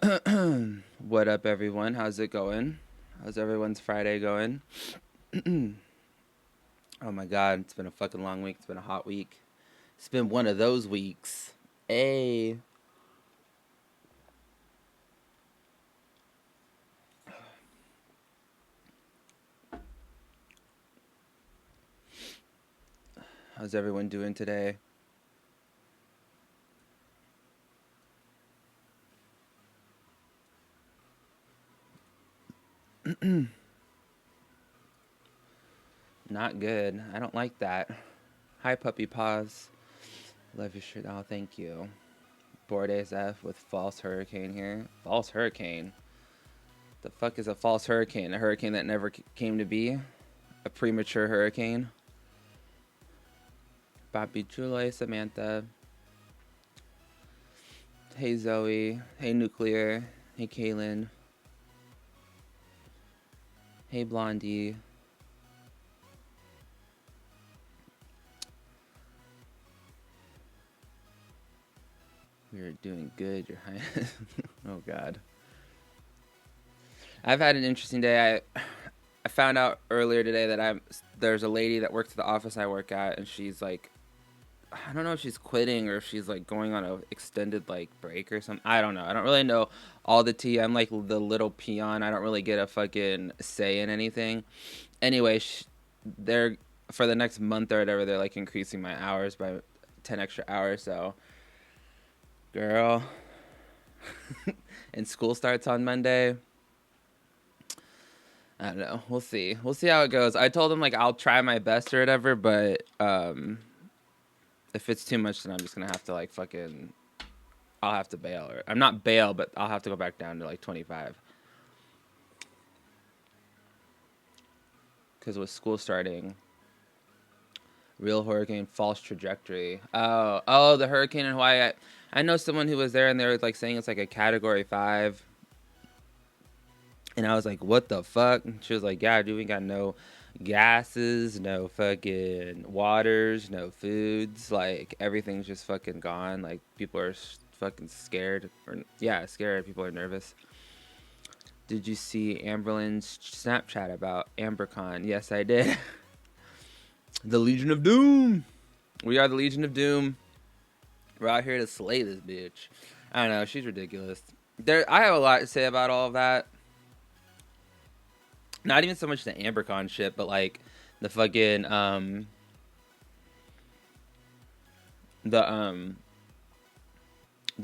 What up, everyone? How's it going? How's everyone's Friday going? Oh my god, it's been a fucking long week. It's been a hot week. It's been one of those weeks. Hey. How's everyone doing today? Not good. I don't like that. Hi, Puppy Paws. Love your shirt. Oh, thank you. Bored ASF with false hurricane here. False hurricane? The fuck is a false hurricane? A hurricane that never came to be? A premature hurricane? Bobby Julie, Samantha. Hey, Zoe. Hey, Nuclear. Hey, Kaylin. Hey, Blondie. We're doing good, Your Highness. Oh, God. I've had an interesting day. I found out earlier today that there's a lady that works at the office I work at, and she's like, I don't know if she's quitting or if she's like going on an extended like break or something. I don't know. I don't really know all the tea. I'm like the little peon. I don't really get a fucking say in anything. Anyway, they're for the next month or whatever, they're like increasing my hours by 10 extra hours. So, girl, and school starts on Monday. I don't know. We'll see. We'll see how it goes. I told him like I'll try my best or whatever, but if it's too much, then I'm just gonna have to like fucking. I'll have to bail, or I'm not bail, but I'll have to go back down to like 25. Because with school starting, real hurricane, false trajectory. Oh, the hurricane in Hawaii. I know someone who was there, and they were like saying it's like a Category 5. And I was like, what the fuck? And she was like, yeah, dude, we got no gases, no fucking waters, no foods. Like, everything's just fucking gone. Like, people are fucking scared. Scared. People are nervous. Did you see Amberlynn's Snapchat about AmberCon? Yes, I did. The Legion of Doom. We are the Legion of Doom. We're out here to slay this bitch. I don't know. She's ridiculous. I have a lot to say about all of that. Not even so much the AmberCon shit, but like the fucking the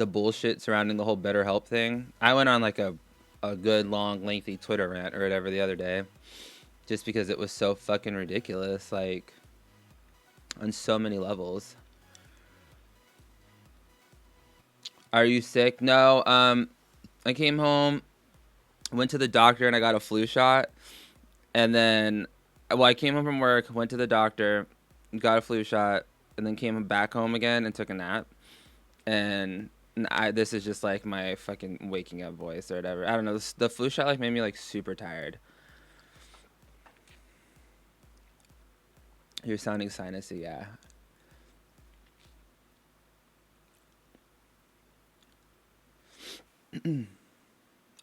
bullshit surrounding the whole BetterHelp thing. I went on like a good long lengthy Twitter rant or whatever the other day, just because it was so fucking ridiculous, like on so many levels. Are you sick? No. I came home, went to the doctor, and I got a flu shot. And then, I came home from work, went to the doctor, got a flu shot, and then came back home again and took a nap. And this is just like my fucking waking up voice or whatever. I don't know. The flu shot like made me like super tired. You're sounding sinusy, yeah.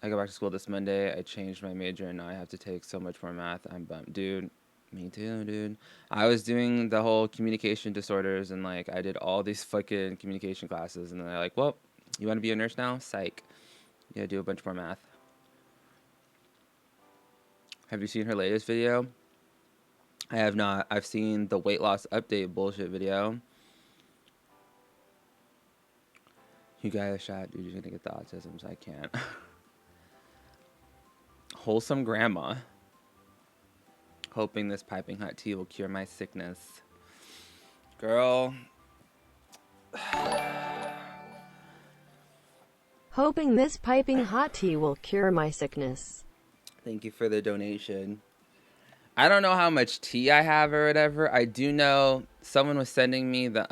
I go back to school this Monday. I changed my major and now I have to take so much more math. I'm bummed. Dude, me too, dude. I was doing the whole communication disorders and like I did all these fucking communication classes and then they're like, well, you want to be a nurse now? Psych. You gotta do a bunch more math. Have you seen her latest video? I have not. I've seen the weight loss update bullshit video. You got a shot, dude. You're gonna get the autism, so I can't. Wholesome grandma. Hoping this piping hot tea will cure my sickness. Girl. Hoping this piping hot tea will cure my sickness. Thank you for the donation. I don't know how much tea I have or whatever. I do know someone was sending me the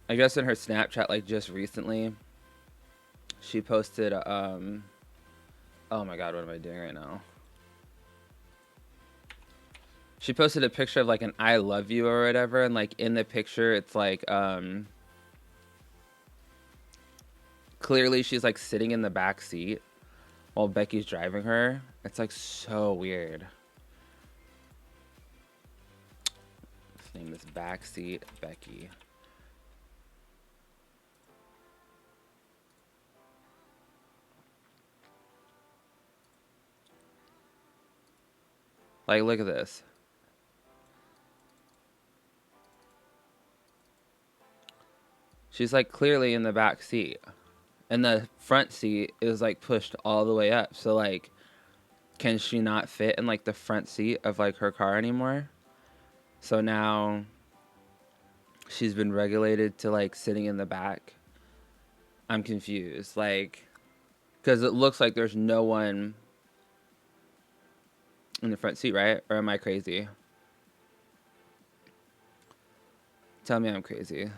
I guess in her Snapchat like just recently she posted oh my god, what am I doing right now? She posted a picture of like an I love you or whatever, and like in the picture it's like clearly she's like sitting in the back seat while Becky's driving her. It's like so weird. Let's name this backseat Becky. Like, look at this. She's like clearly in the back seat. And the front seat is like pushed all the way up. So like, can she not fit in like the front seat of like her car anymore? So now she's been regulated to like sitting in the back. I'm confused. Like, because it looks like there's no one in the front seat, right? Or am I crazy? Tell me I'm crazy.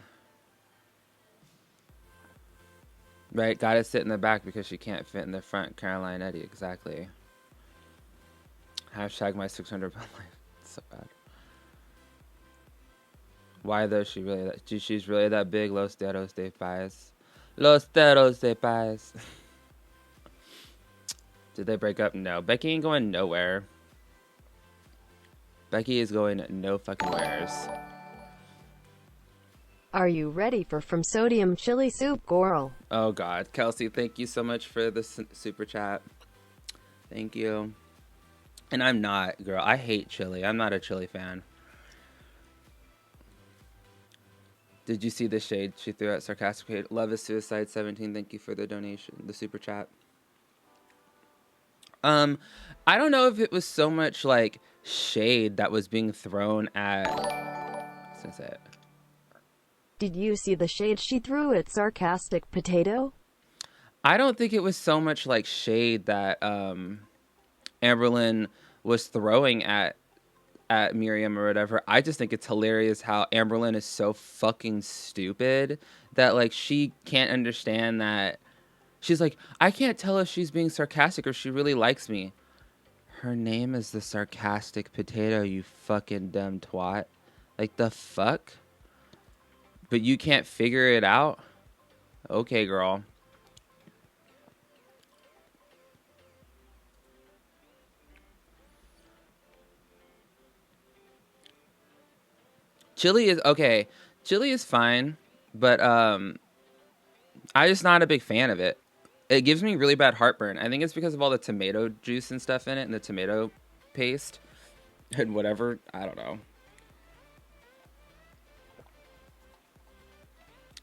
Right? Gotta sit in the back because she can't fit in the front. Caroline Eddy, exactly. Hashtag my 600-pound life. It's so bad. Why though? She's really that big. Los dedos de paz. Los dedos de paz. Did they break up? No. Becky ain't going nowhere. Becky is going no fucking wheres. Are you ready for From Sodium Chili Soup, girl? Oh God, Kelsey, thank you so much for the super chat. Thank you. And I'm not, girl. I hate chili. I'm not a chili fan. Did you see the shade she threw at Sarcastic Potato? Love is Suicide 17. Thank you for the donation, the super chat. I don't know if it was so much like shade that was being thrown at. Since it. Did you see the shade she threw at Sarcastic Potato? I don't think it was so much like shade that Amberlynn was throwing at Miriam or whatever. I just think it's hilarious how Amberlynn is so fucking stupid that like she can't understand that. She's like, I can't tell if she's being sarcastic or she really likes me. Her name is the Sarcastic Potato, you fucking dumb twat. Like, the fuck? But you can't figure it out? Okay, girl. Chili is okay. Chili is fine, but I'm just not a big fan of it. It gives me really bad heartburn. I think it's because of all the tomato juice and stuff in it and the tomato paste and whatever. I don't know.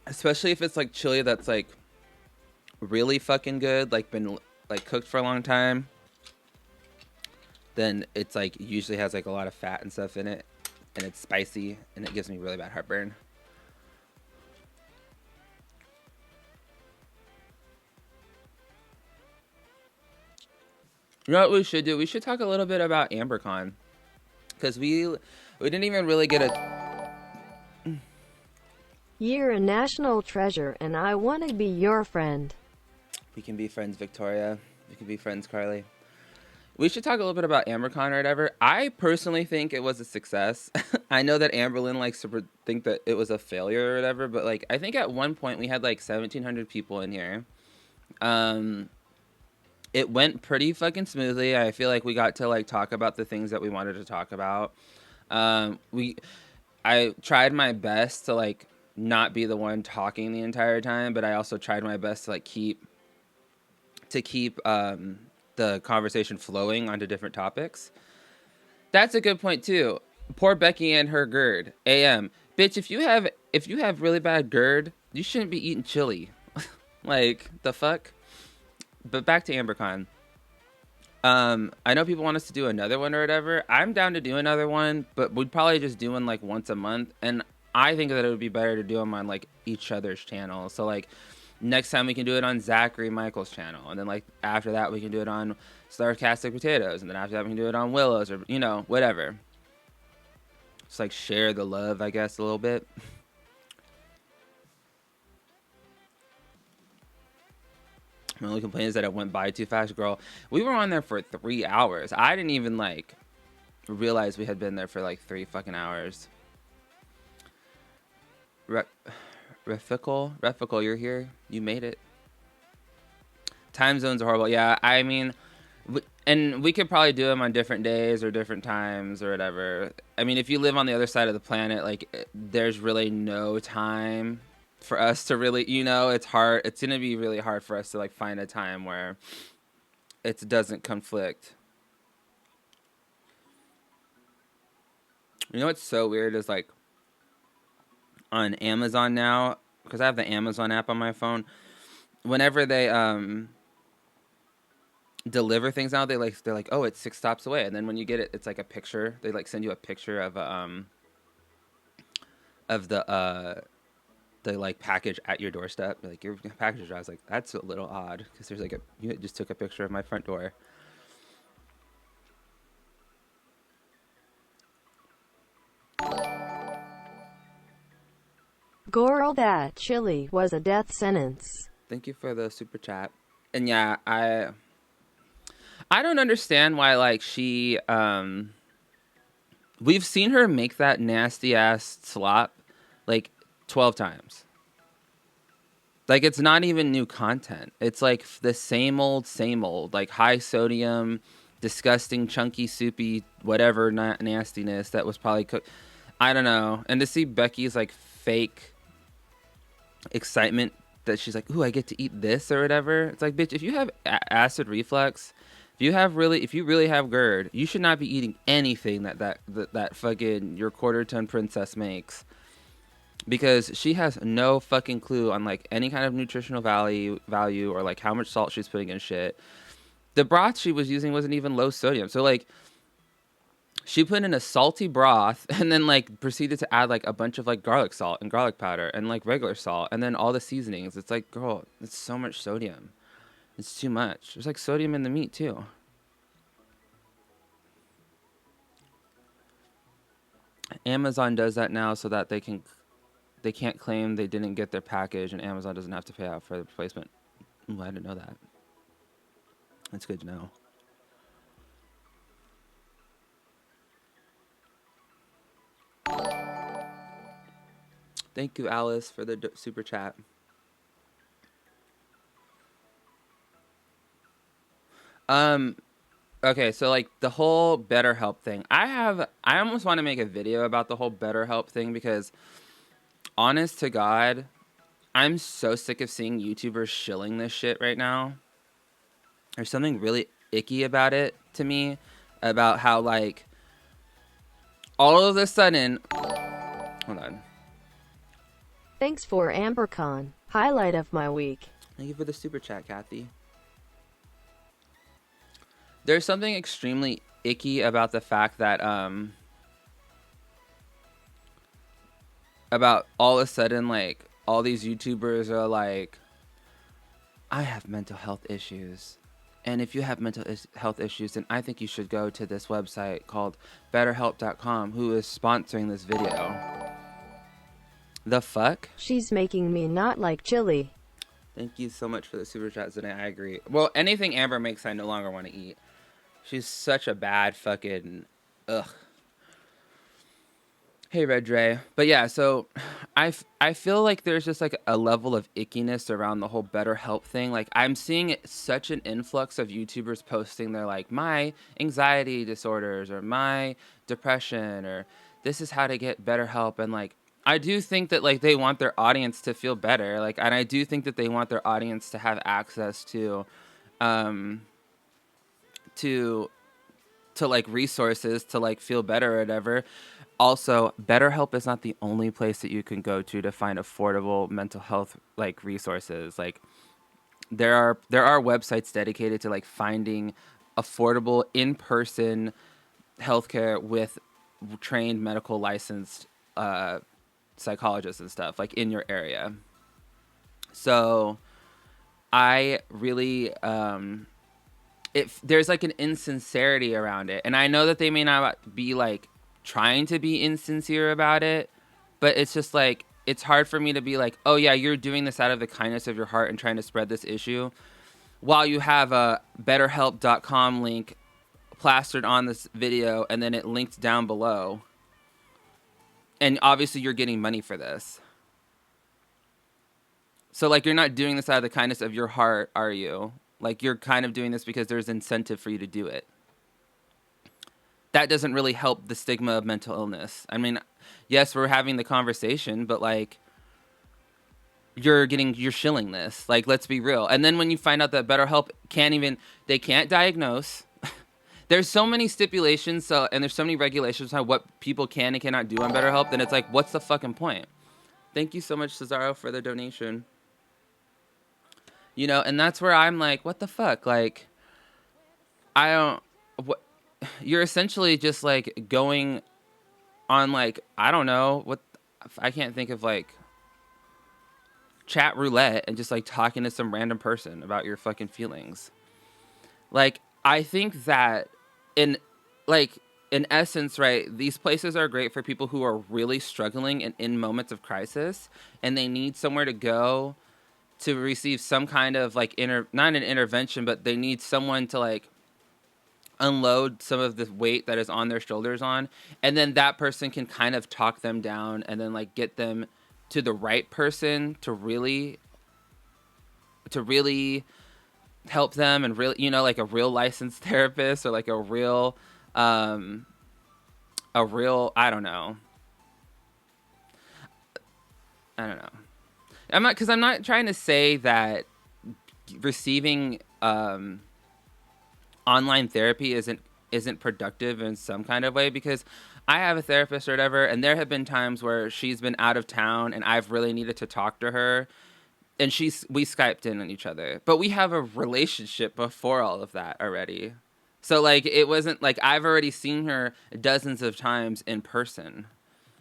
Especially if it's like chili that's like really fucking good, like been like cooked for a long time. Then it's like usually has like a lot of fat and stuff in it, and it's spicy, and it gives me really bad heartburn. You know what we should do? We should talk a little bit about AmberCon, because we didn't even really get a. You're a national treasure, and I want to be your friend. We can be friends, Victoria. We can be friends, Carly. We should talk a little bit about AmberCon or whatever. I personally think it was a success. I know that Amberlynn likes to think that it was a failure or whatever, but like I think at one point we had like 1,700 people in here. It went pretty fucking smoothly. I feel like we got to like talk about the things that we wanted to talk about. I tried my best to like not be the one talking the entire time, but I also tried my best to like keep the conversation flowing onto different topics. That's a good point too. Poor Becky and her GERD. Bitch, if you have really bad GERD, you shouldn't be eating chili. Like, the fuck? But back to AmberCon. I know people want us to do another one or whatever. I'm down to do another one, but we'd probably just do one like once a month. And I think that it would be better to do them on like each other's channel. So like next time we can do it on Zachary Michael's channel. And then like after that we can do it on Sarcastic Potatoes. And then after that we can do it on Willow's or, you know, whatever. Just like share the love, I guess, a little bit. My only complaint is that it went by too fast, girl. We were on there for 3 hours. I didn't even like realize we had been there for like 3 fucking hours. Refical, you're here. You made it. Time zones are horrible. Yeah, I mean, and we could probably do them on different days or different times or whatever. I mean, if you live on the other side of the planet, like, there's really no time for us to really, it's hard. It's going to be really hard for us to, like, find a time where it doesn't conflict. You know what's so weird is, like, on Amazon now, because I have the Amazon app on my phone, whenever they deliver things now, they're like, oh, it's 6 stops away, and then when you get it, it's like a picture. They like send you a picture of the like package at your doorstep. Like, your package. I was like, that's a little odd, because there's like you just took a picture of my front door. Girl, that chili was a death sentence. Thank you for the super chat. And yeah, I don't understand why, like, she we've seen her make that nasty ass slop like 12 times. Like, it's not even new content. It's like the same old, like high sodium, disgusting, chunky, soupy, whatever nastiness that was probably cooked. I don't know. And to see Becky's like fake excitement that she's like, ooh, I get to eat this or whatever. It's like, bitch, if you have acid reflux, if you really have GERD, you should not be eating anything that fucking your quarter ton princess makes. Because she has no fucking clue on, like, any kind of nutritional value or, like, how much salt she's putting in shit. The broth she was using wasn't even low sodium. So, like, she put in a salty broth and then, like, proceeded to add, like, a bunch of, like, garlic salt and garlic powder and, like, regular salt and then all the seasonings. It's like, girl, it's so much sodium. It's too much. There's, like, sodium in the meat, too. Amazon does that now so that they can't claim they didn't get their package, and Amazon doesn't have to pay out for the replacement. Ooh, I didn't know that. That's good to know. Thank you, Alice, for the super chat. Okay, so, like, the whole BetterHelp thing. I almost want to make a video about the whole BetterHelp thing, because honest to God, I'm so sick of seeing YouTubers shilling this shit right now. There's something really icky about it to me, about how, like, all of a sudden, hold on. Thanks for AmberCon. Highlight of my week. Thank you for the super chat, Kathy. There's something extremely icky about the fact that, about all of a sudden, like, all these YouTubers are like, I have mental health issues. And if you have mental health issues, then I think you should go to this website called BetterHelp.com, who is sponsoring this video. The fuck? She's making me not like chili. Thank you so much for the super chat, Zane. I agree. Well, anything Amber makes, I no longer want to eat. She's such a bad fucking... Ugh. Hey, Red Dre. But yeah, so I feel like there's just like a level of ickiness around the whole BetterHelp thing. Like, I'm seeing such an influx of YouTubers posting their, like, my anxiety disorders or my depression or this is how to get BetterHelp. And, like, I do think that, like, they want their audience to feel better. Like, and I do think that they want their audience to have access to like resources to like feel better or whatever. Also, BetterHelp is not the only place that you can go to find affordable mental health like resources. Like, there are websites dedicated to like finding affordable in-person healthcare with trained medical licensed psychologists and stuff like in your area. So I really there's like an insincerity around it, and I know that they may not be like trying to be insincere about it, but it's just like it's hard for me to be like, oh yeah, you're doing this out of the kindness of your heart and trying to spread this issue, while you have a BetterHelp.com link plastered on this video and then it linked down below, and obviously you're getting money for this. So like, you're not doing this out of the kindness of your heart, are you? Like, you're kind of doing this because there's incentive for you to do it. That doesn't really help the stigma of mental illness. I mean, yes, we're having the conversation, but like, you're shilling this. Like, let's be real. And then when you find out that BetterHelp they can't diagnose. There's so many stipulations, and there's so many regulations on what people can and cannot do on BetterHelp, then it's like, what's the fucking point? Thank you so much, Cesaro, for the donation. You know, and that's where I'm like, what the fuck? Like, you're essentially just like going on like, I don't know, I can't think of like chat roulette and just like talking to some random person about your fucking feelings. Like, I think that in essence, right, these places are great for people who are really struggling and in moments of crisis, and they need somewhere to go to receive some kind of like not an intervention, but they need someone to like unload some of the weight that is on their shoulders on, and then that person can kind of talk them down and then like get them to the right person to really help them, and really, you know, like a real licensed therapist, or like a real I don't know. I'm not trying to say that receiving online therapy isn't productive in some kind of way, because I have a therapist or whatever, and there have been times where she's been out of town and I've really needed to talk to her, and we Skyped in on each other. But we have a relationship before all of that already. So like, it wasn't like I've already seen her dozens of times in person.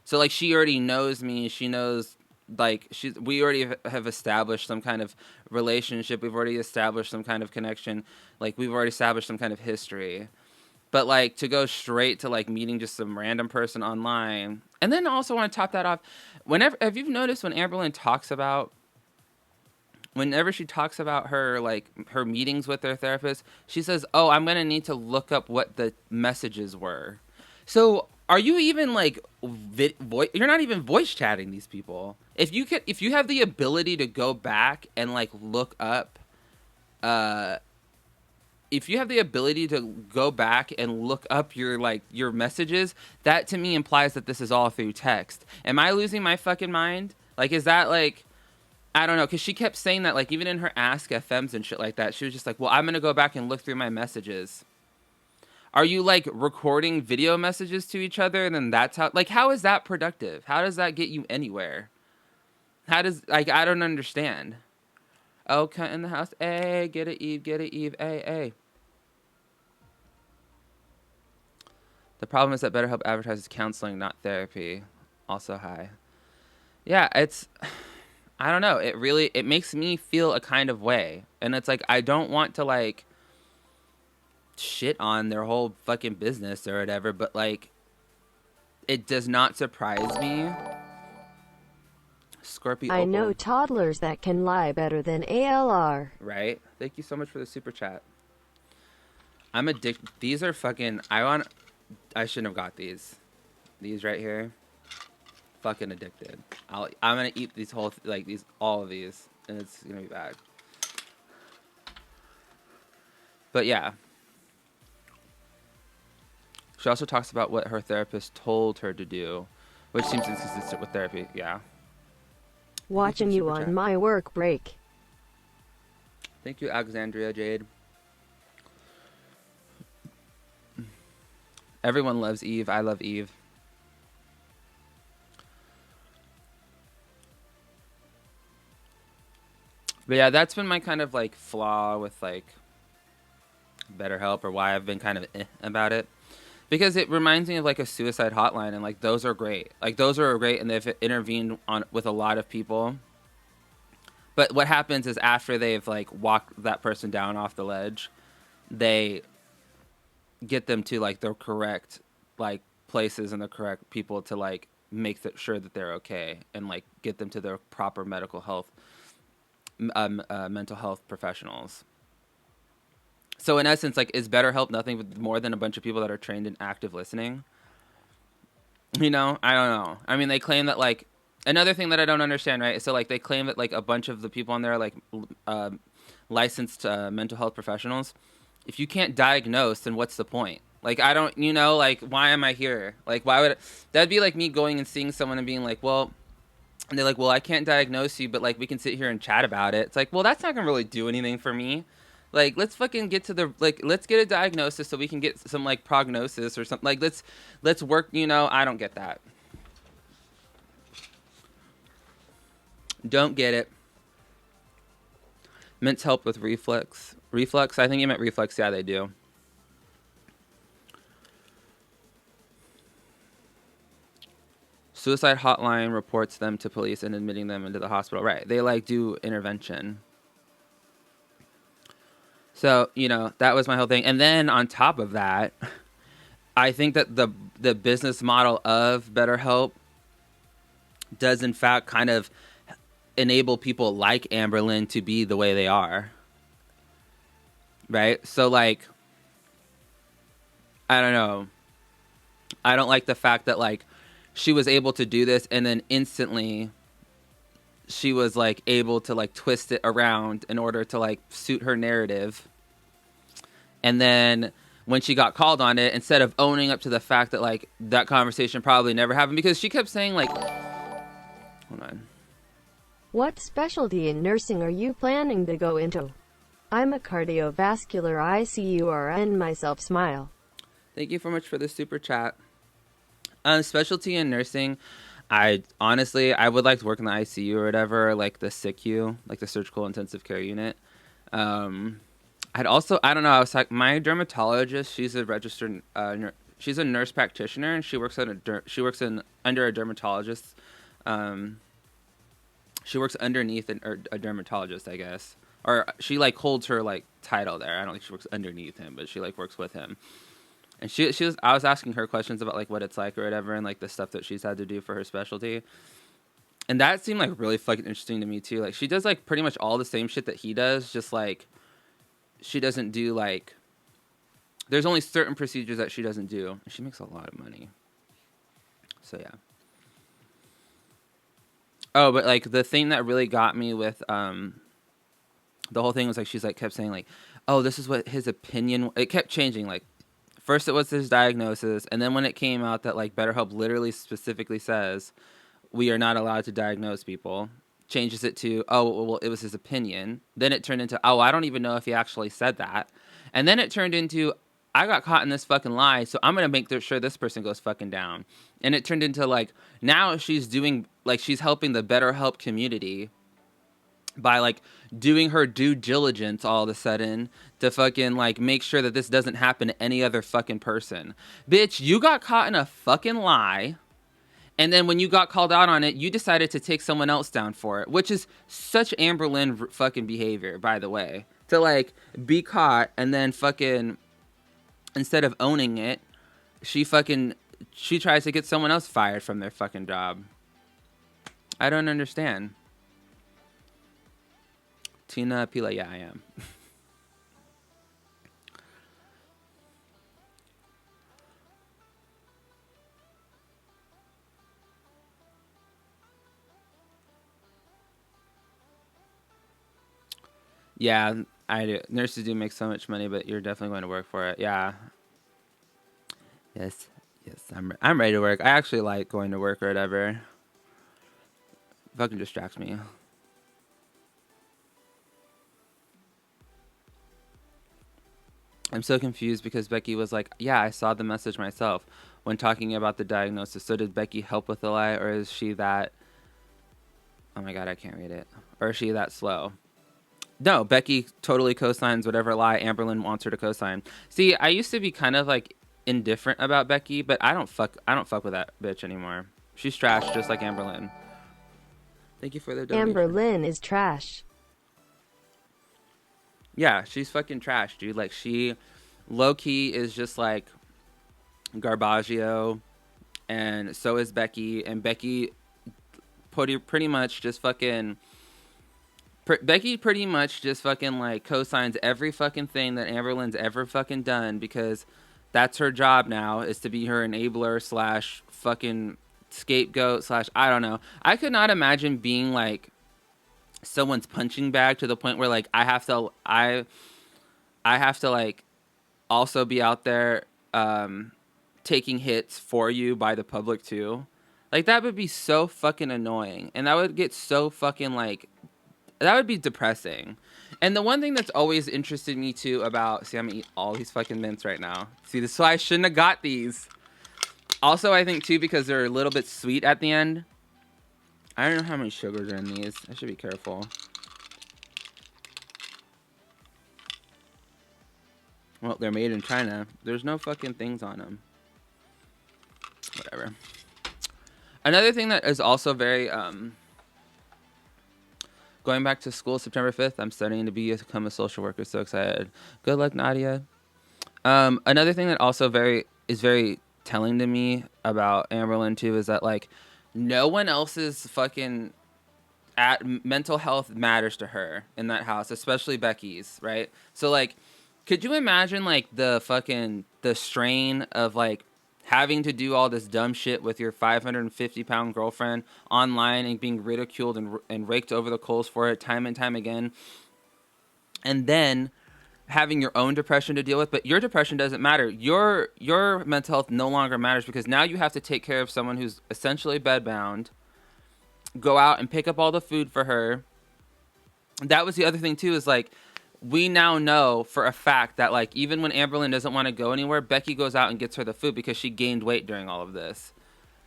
So like, she already knows me. She knows, like, we already have established some kind of relationship. We've already established some kind of connection. Like, we've already established some kind of history. But like, to go straight to like meeting just some random person online, and then also want to top that off. Have you noticed when Amberlynn talks about, whenever she talks about her like her meetings with her therapist, she says, "Oh, I'm gonna need to look up what the messages were." So are you even like you're not even voice chatting these people? If you have the ability to go back and like look up, if you have the ability to go back and look up your messages, that to me implies that this is all through text. Am I losing my fucking mind? Like, is that like, I don't know, because she kept saying that, like, even in her Ask FMs and shit like that, she was just like, well, I'm going to go back and look through my messages. Are you, like, recording video messages to each other, and then that's how is that productive? How does that get you anywhere? I don't understand. Oh, cunt in the house. Hey, get it, Eve, hey. The problem is that BetterHelp advertises counseling, not therapy. Also, hi. Yeah, I don't know. It makes me feel a kind of way. And it's like, I don't want to like shit on their whole fucking business or whatever, but like, it does not surprise me. Scorpio. I know toddlers that can lie better than ALR. Right? Thank you so much for the super chat. I'm addicted. These are fucking, I shouldn't have got these. These right here. Fucking addicted. I'm gonna eat these all of these, and it's gonna be bad. But yeah. She also talks about what her therapist told her to do, which seems inconsistent with therapy. Yeah. Watching you on my work break. Thank you, Alexandria Jade. Everyone loves Eve. I love Eve. But yeah, that's been my kind of like flaw with like BetterHelp, or why I've been kind of about it. Because it reminds me of like a suicide hotline, and like those are great. Like those are great, and they've intervened with a lot of people. But what happens is, after they've like walked that person down off the ledge, they get them to like the correct like places and the correct people to like make sure that they're okay, and like get them to their proper mental health professionals. So in essence, like, is BetterHelp nothing more than a bunch of people that are trained in active listening? You know, I don't know. I mean, they claim that like, another thing that I don't understand, right? So like, they claim that like a bunch of the people on there are like licensed mental health professionals. If you can't diagnose, then what's the point? Like, I don't, you know, like, why am I here? Like, why would that'd be like me going and seeing someone and being like, well, and they're like, well, I can't diagnose you, but like we can sit here and chat about it. It's like, well, that's not gonna really do anything for me. Like, let's fucking get to the like, let's get a diagnosis so we can get some like prognosis or something. Like, let's work. You know, I don't get that. Don't get it. Mints help with reflux. Reflux? I think you meant reflux. Yeah, they do. Suicide hotline reports them to police and admitting them into the hospital. Right. They like do intervention. So, you know, that was my whole thing. And then on top of that, I think that the business model of BetterHelp does in fact kind of enable people like Amberlynn to be the way they are. Right? So like, I don't know. I don't like the fact that like she was able to do this and then instantly she was like able to like twist it around in order to like suit her narrative. And then when she got called on it, instead of owning up to the fact that like that conversation probably never happened, because she kept saying like, hold on. What specialty in nursing are you planning to go into? I'm a cardiovascular ICU RN myself, smile. Thank you so much for the super chat. Specialty in nursing, I honestly, I would like to work in the ICU or whatever, like the SICU, like the surgical intensive care unit. I'd also, I don't know, I was like, my dermatologist, she's a registered, she's a nurse practitioner, and she works under a dermatologist. She works underneath a dermatologist, I guess, or she like holds her like title there. I don't think she works underneath him, but she like works with him. And I was asking her questions about like what it's like or whatever, and like the stuff that she's had to do for her specialty. And that seemed like really fucking interesting to me too. Like she does like pretty much all the same shit that he does, just like she doesn't do like, there's only certain procedures that she doesn't do. And she makes a lot of money. So yeah. Oh, but like the thing that really got me with the whole thing was like she's like kept saying like, oh, this is what his opinion. It kept changing. Like first it was his diagnosis, and then when it came out that like BetterHelp literally specifically says we are not allowed to diagnose people, changes it to, oh, well, it was his opinion. Then it turned into, oh, I don't even know if he actually said that. And then it turned into, I got caught in this fucking lie, so I'm going to make sure this person goes fucking down. And it turned into like, now she's doing, like she's helping the BetterHelp community by like doing her due diligence all of a sudden to fucking like make sure that this doesn't happen to any other fucking person. Bitch, you got caught in a fucking lie. And then when you got called out on it, you decided to take someone else down for it, which is such Amberlynn fucking behavior, by the way. To like be caught and then fucking, instead of owning it, she tries to get someone else fired from their fucking job. I don't understand. Tina Pila, yeah, I am. Yeah, I do. Nurses do make so much money, but you're definitely going to work for it. Yeah. Yes, I'm ready to work. I actually like going to work or whatever. Fucking distracts me. I'm so confused because Becky was like, yeah, I saw the message myself when talking about the diagnosis. So did Becky help with the lie, or is she that... Oh my god, I can't read it. Or is she that slow? No, Becky totally co-signs whatever lie Amberlynn wants her to co-sign. See, I used to be kind of like indifferent about Becky, but I don't fuck with that bitch anymore. She's trash, just like Amberlynn. Thank you for the donation. Amberlynn is trash. Yeah, she's fucking trash, dude. Like, she low-key is just like Garbaggio, and so is Becky. And Becky pretty much just fucking... Becky pretty much just fucking like co-signs every fucking thing that Amberlynn's ever fucking done, because that's her job now, is to be her enabler slash fucking scapegoat slash, I don't know. I could not imagine being like someone's punching bag to the point where like I have to like also be out there taking hits for you by the public too. Like that would be so fucking annoying, and that would get so fucking like that would be depressing. And the one thing that's always interested me too about see, I'm gonna eat all these fucking mints right now. See, this is why I shouldn't have got these. Also, I think too because they're a little bit sweet at the end. I don't know how many sugars are in these. I should be careful. Well, they're made in China. There's no fucking things on them. Whatever. Another thing that is also very going back to school September 5th. I'm studying to become a social worker. So excited. Good luck, Nadia. Another thing that also is very telling to me about Amberlynn too is that like no one else's fucking mental health matters to her in that house, especially Becky's, right? So like, could you imagine like the strain of like having to do all this dumb shit with your 550-pound girlfriend online and being ridiculed and raked over the coals for it time and time again, and then having your own depression to deal with, but your depression doesn't matter. Your mental health no longer matters because now you have to take care of someone who's essentially bedbound, go out and pick up all the food for her. That was the other thing too, is like we now know for a fact that like even when Amberlynn doesn't want to go anywhere, Becky goes out and gets her the food because she gained weight during all of this.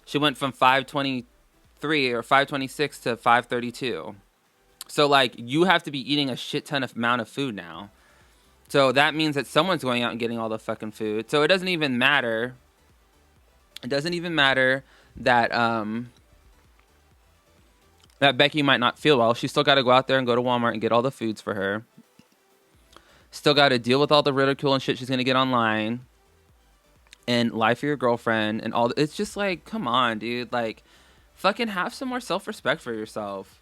She went from 523 or 526 to 532. So like you have to be eating a shit ton of amount of food now. So that means that someone's going out and getting all the fucking food. So it doesn't even matter. It doesn't even matter that that Becky might not feel well. She's still got to go out there and go to Walmart and get all the foods for her. Still got to deal with all the ridicule and shit she's going to get online. And lie for your girlfriend and all. It's just like, come on, dude. Like, fucking have some more self-respect for yourself.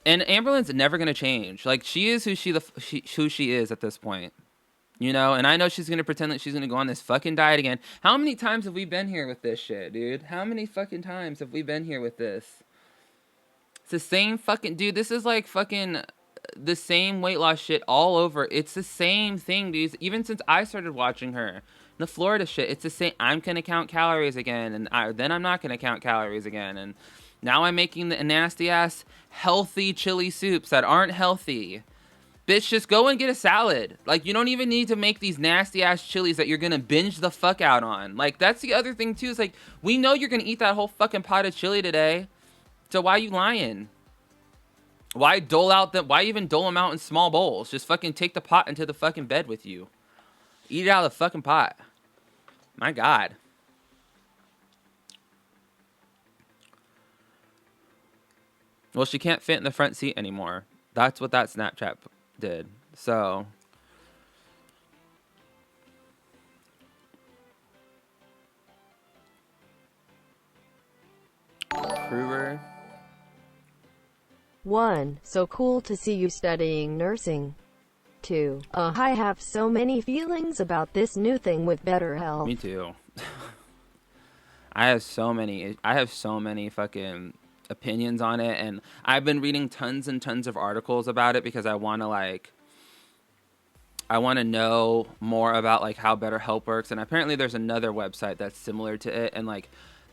And Amberlynn's never going to change. Like, she is who she is at this point. You know, and I know she's going to pretend that she's going to go on this fucking diet again. How many times have we been here with this shit, dude? How many fucking times have we been here with this? It's the same fucking... Dude, this is like fucking the same weight loss shit all over. It's the same thing, dude. Even since I started watching her. The Florida shit, it's the same. I'm going to count calories again, and then I'm not going to count calories again. And now I'm making the nasty-ass healthy chili soups that aren't healthy. Bitch, just go and get a salad. Like, you don't even need to make these nasty-ass chilies that you're going to binge the fuck out on. Like, that's the other thing, too. Is like, we know you're going to eat that whole fucking pot of chili today. So why you lying? Why even dole them out in small bowls? Just fucking take the pot into the fucking bed with you. Eat it out of the fucking pot. My God. Well, she can't fit in the front seat anymore. That's what that Snapchat did. So... Kruger. 1. So cool to see you studying nursing. 2. I have so many feelings about this new thing with BetterHelp. Me too. I have so many fucking opinions on it, and I've been reading tons and tons of articles about it because I want to know more about like how BetterHelp works. And apparently there's another website that's similar to it, and like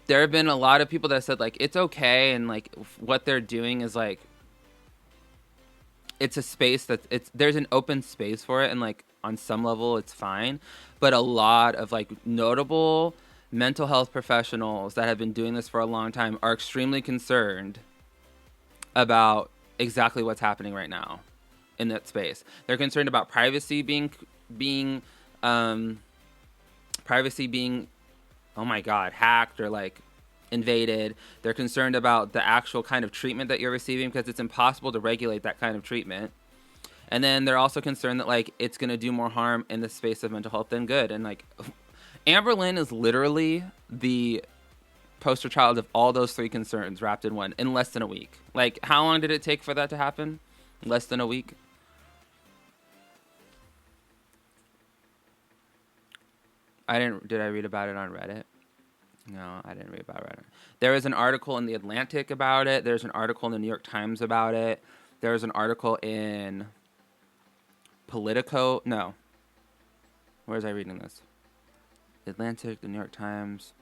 there have been a lot of people that said like it's okay, and like what they're doing is like it's a space there's an open space for it, and like on some level it's fine, but a lot of like notable mental health professionals that have been doing this for a long time are extremely concerned about exactly what's happening right now in that space. They're concerned about privacy being oh my God, hacked or like invaded. They're concerned about the actual kind of treatment that you're receiving because it's impossible to regulate that kind of treatment. And then they're also concerned that like it's going to do more harm in the space of mental health than good. And like Amberlynn is literally the poster child of all those three concerns wrapped in one in less than a week. Like, how long did it take for that to happen? Less than a week. Did I read about it on Reddit? No, I didn't read about Reddit. There was an article in The Atlantic about it. There's an article in the New York Times about it. There was an article in Politico. No. Where was I reading this? The Atlantic, the New York Times.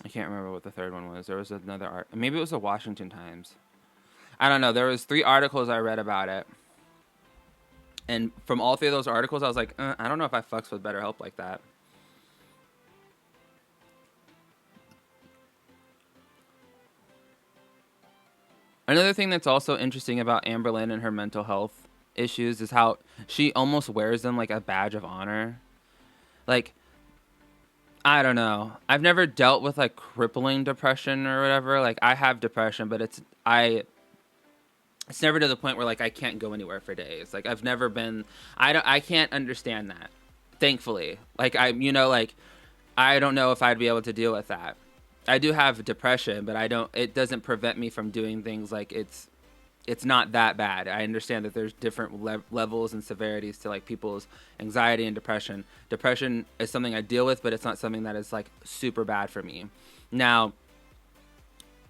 I can't remember what the third one was. There was another maybe it was the Washington Times. I don't know. There was 3 articles I read about it. And from all 3 of those articles, I was like, I don't know if I fucks with BetterHelp like that. Another thing that's also interesting about Amberlynn and her mental health issues is how she almost wears them like a badge of honor. Like, I don't know. I've never dealt with like crippling depression or whatever. Like, I have depression, but it's never to the point where like I can't go anywhere for days. Like, I've never been. I can't understand that. Thankfully, like I don't know if I'd be able to deal with that. I do have depression, but it doesn't prevent me from doing things. Like, it's not that bad. I understand that there's different levels and severities to like people's anxiety and depression. Depression is something I deal with, but it's not something that is like super bad for me. Now,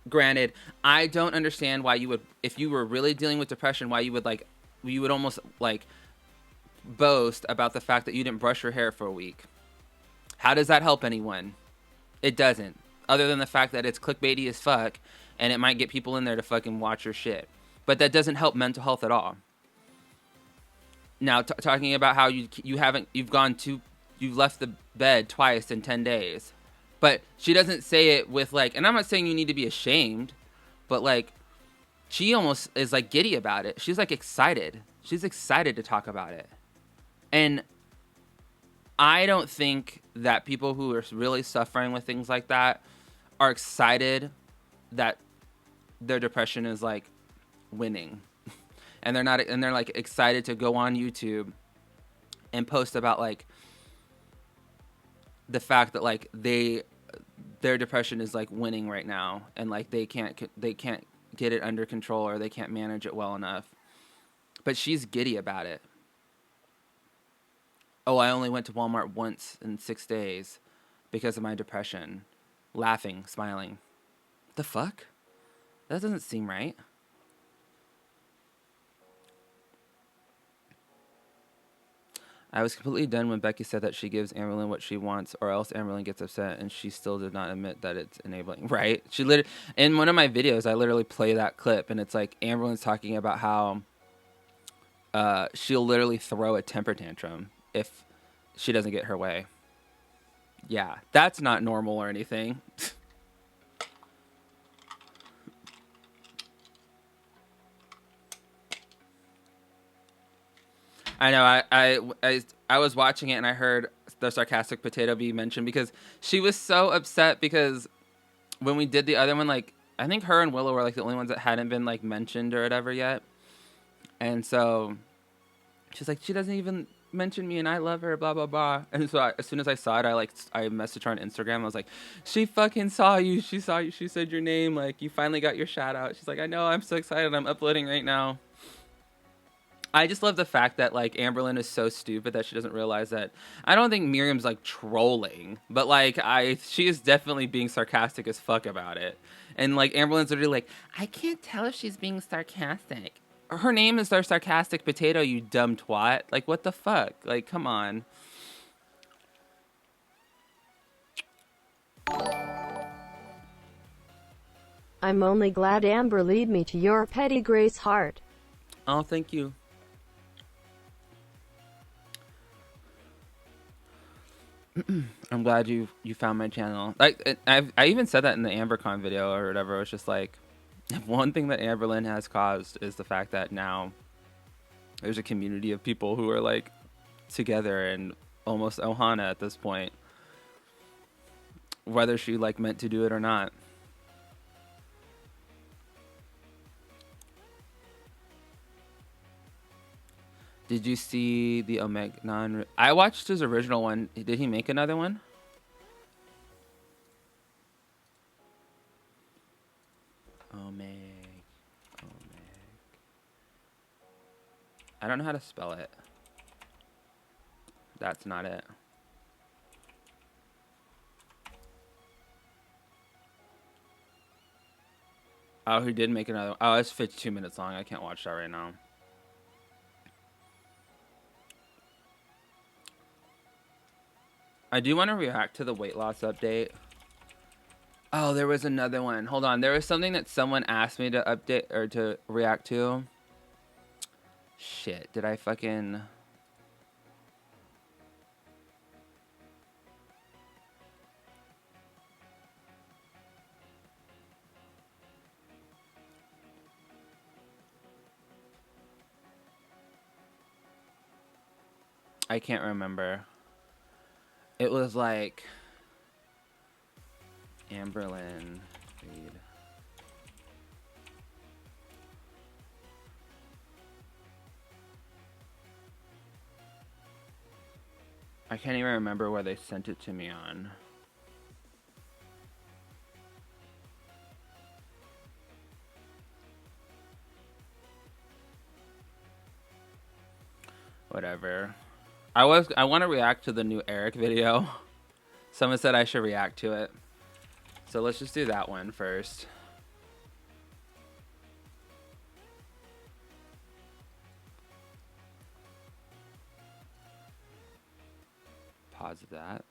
granted, I don't understand why you would, if you were really dealing with depression, why you would almost like boast about the fact that you didn't brush your hair for a week. How does that help anyone? It doesn't. Other than the fact that it's clickbaity as fuck, and it might get people in there to fucking watch your shit. But that doesn't help mental health at all. Now, talking about how you've left the bed twice in 10 days. But she doesn't say it with like, and I'm not saying you need to be ashamed, but like, she almost is like giddy about it. She's like excited. She's excited to talk about it. And I don't think that people who are really suffering with things like that are excited that their depression is like winning. And they're like excited to go on YouTube and post about like the fact that like their depression is like winning right now, and like they can't get it under control, or they can't manage it well enough. But she's giddy about it. Oh, I only went to Walmart once in 6 days because of my depression. Laughing, smiling. The fuck? That doesn't seem right. I was completely done when Becky said that she gives Amberlynn what she wants, or else Amberlynn gets upset, and she still did not admit that it's enabling. Right? She literally, in one of my videos, I literally play that clip, and it's like Amberlynn's talking about how she'll literally throw a temper tantrum if she doesn't get her way. Yeah, that's not normal or anything. I know. I was watching it and I heard the Sarcastic Potato be mentioned because she was so upset because when we did the other one, like I think her and Willow were like the only ones that hadn't been like mentioned or whatever yet, and so she's like, she doesn't even mention me and I love her, blah blah blah. And so as soon as I saw it, I messaged her on Instagram. I was like, she fucking saw you. She saw you. She said your name. Like, you finally got your shout out. She's like, I know. I'm so excited. I'm uploading right now. I just love the fact that like Amberlynn is so stupid that she doesn't realize that. I don't think Miriam's like trolling, but like she is definitely being sarcastic as fuck about it. And like Amberlynn's literally like, I can't tell if she's being sarcastic. Her name is our Sarcastic Potato, you dumb twat. Like, what the fuck? Like, come on. I'm only glad Amber lead me to your petty grace heart. Oh, thank you. I'm glad you found my channel. Like, I even said that in the AmberCon video or whatever. It was just like, one thing that Amberlynn has caused is the fact that now there's a community of people who are like together and almost Ohana at this point, whether she like meant to do it or not. Did you see the Omegnon? I watched his original one. Did he make another one? Omeg. I don't know how to spell it. That's not it. Oh, he did make another. Oh, it's 52 minutes long. I can't watch that right now. I do want to react to the weight loss update. Oh, there was another one. Hold on. There was something that someone asked me to update or to react to. Shit. Did I fucking... I can't remember. It was like Amberlynn. Read. I can't even remember where they sent it to me on. Whatever. I want to react to the new Eric video. Someone said I should react to it. So let's just do that one first. Pause that.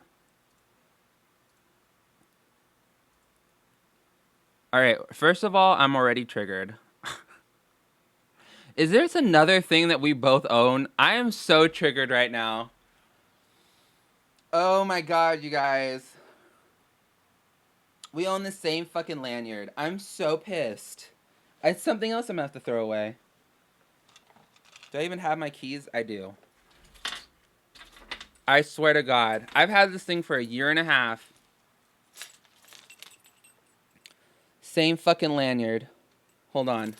All right, first of all, I'm already triggered. Is there another thing that we both own? I am so triggered right now. Oh my god, you guys. We own the same fucking lanyard. I'm so pissed. It's something else I'm gonna have to throw away. Do I even have my keys? I do. I swear to God. I've had this thing for 1.5 years. Same fucking lanyard. Hold on.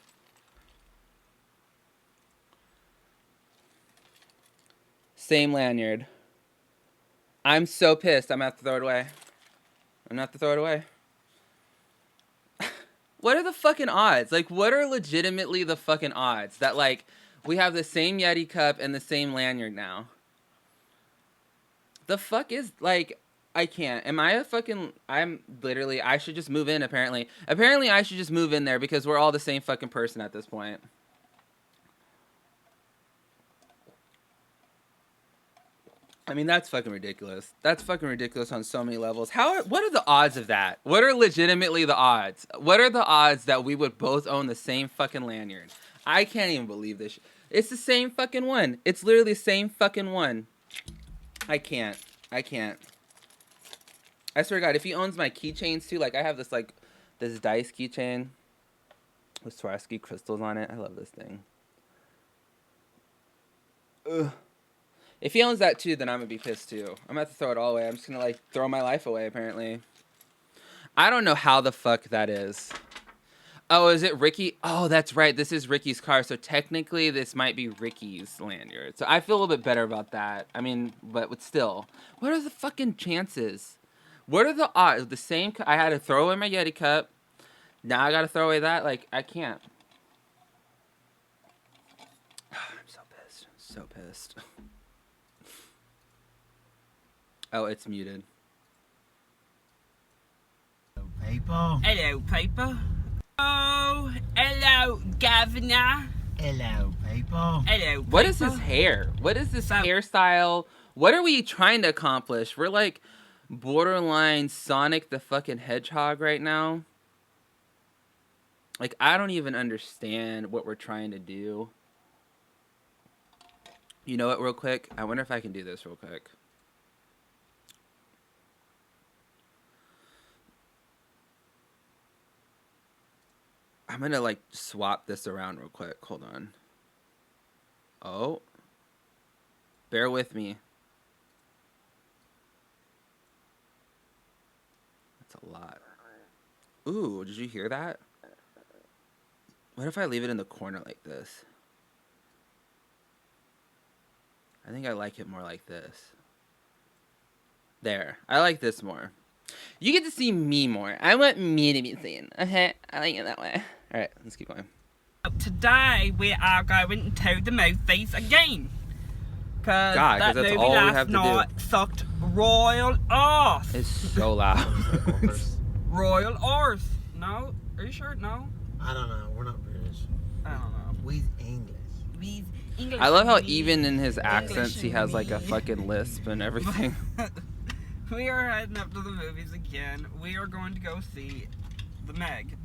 Same lanyard. I'm so pissed. I'm gonna have to throw it away. I'm gonna have to throw it away. What are the fucking odds? Like, what are legitimately the fucking odds that, like, we have the same Yeti cup and the same lanyard now? The fuck is, like, I can't. Am I a fucking, I'm literally, I should just move in, apparently. Apparently, I should just move in there because we're all the same fucking person at this point. I mean, that's fucking ridiculous. That's fucking ridiculous on so many levels. What are the odds of that? What are legitimately the odds? What are the odds that we would both own the same fucking lanyard? I can't even believe this. It's the same fucking one. It's literally the same fucking one. I can't. I can't. I swear to God, if he owns my keychains too, like I have this, like, this dice keychain with Swarovski crystals on it. I love this thing. Ugh. If he owns that too, then I'm gonna be pissed too. I'm gonna have to throw it all away. I'm just gonna, like, throw my life away, apparently. I don't know how the fuck that is. Oh, is it Ricky? Oh, that's right. This is Ricky's car. So technically, this might be Ricky's lanyard. So I feel a little bit better about that. I mean, but still. What are the fucking chances? What are the odds? The same, I had to throw away my Yeti cup. Now I gotta throw away that? Like, I can't. I'm so pissed. So pissed. Oh, it's muted. Hello, people. Hello, people. Oh, hello, Governor. Hello, people. Hello, people. What is his hair? What is this hairstyle? What are we trying to accomplish? We're like borderline Sonic the fucking Hedgehog right now. Like, I don't even understand what we're trying to do. You know what, real quick? I wonder if I can do this real quick. I'm gonna, like, swap this around real quick. Hold on. Oh. Bear with me. That's a lot. Ooh, did you hear that? What if I leave it in the corner like this? I think I like it more like this. There. I like this more. You get to see me more. I want me to be seen. Okay? I like it that way. Alright, let's keep going. Today we are going to the movies again. Because that that's movie all we last have to night do. sucked royal arse. It's so loud. Royal arse. No? Are you sure? No? I don't know. We're not British. I don't know. We English. These English. I love how me. even in his English accents he has like a me. fucking lisp and everything. We are heading up to the movies again. We are going to go see The Meg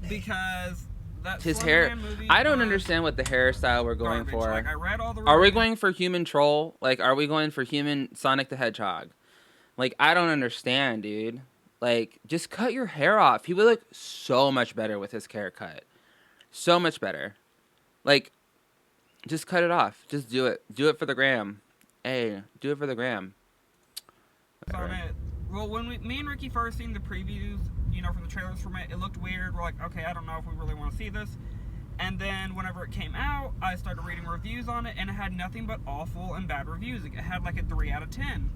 because that His Slender hair. Man movie I don't was understand what the hairstyle we're going garbage. for. Like, I read all the Are we reviews. going for human troll? Like, are we going for human Sonic the Hedgehog? Like, I don't understand, dude. Like, just cut your hair off. He would look so much better with his haircut. So much better. Like, just cut it off. Just do it. Do it for the gram. Hey, do it for the gram. On it. Well, when me and Ricky first seen the previews, you know, from the trailers from it, it looked weird. We're like, okay, I don't know if we really want to see this. And then whenever it came out, I started reading reviews on it, and it had nothing but awful and bad reviews. It had like a 3 out of 10.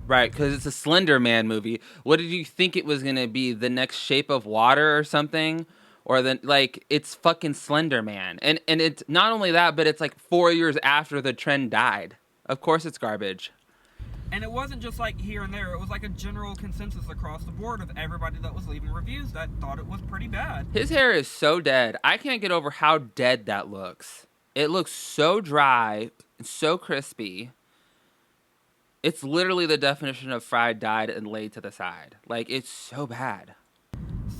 Right, because it's a Slender Man movie. What did you think it was going to be? The next Shape of Water or something? Or then, like, it's fucking Slender Man. And it's not only that, but it's like 4 years after the trend died. Of course it's garbage. And it wasn't just like here and there. It was like a general consensus across the board of everybody that was leaving reviews that thought it was pretty bad. His hair is so dead. I can't get over how dead that looks. It looks so dry, so crispy. It's literally the definition of fried, dyed, and laid to the side. Like, it's so bad.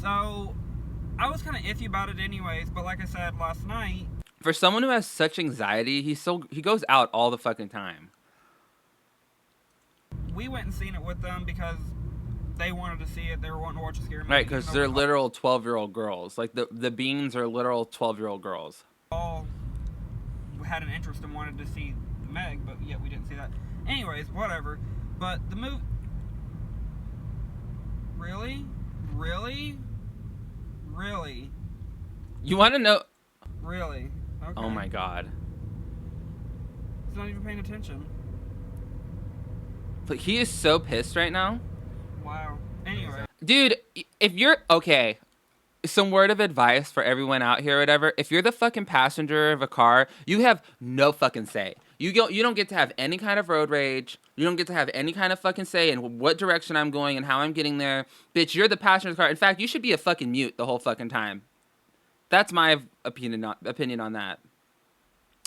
So, I was kind of iffy about it anyways, but like I said last night... For someone who has such anxiety, he goes out all the fucking time. We went and seen it with them because they wanted to see it. They were wanting to watch a scary movie. Right, because they're literal 12-year-old girls. Like, the Beans are literal 12-year-old girls. All had an interest and wanted to see Meg, but yet we didn't see that. Anyways, whatever. But the movie... Really? Really? Really? You want to know... Really? Okay. Oh my god. He's not even paying attention. But he is so pissed right now. Wow. Anyway. Dude, if you're... Okay. Some word of advice for everyone out here or whatever. If you're the fucking passenger of a car, you have no fucking say. You don't get to have any kind of road rage. You don't get to have any kind of fucking say in what direction I'm going and how I'm getting there. Bitch, you're the passenger of the car. In fact, you should be a fucking mute the whole fucking time. That's my opinion on that.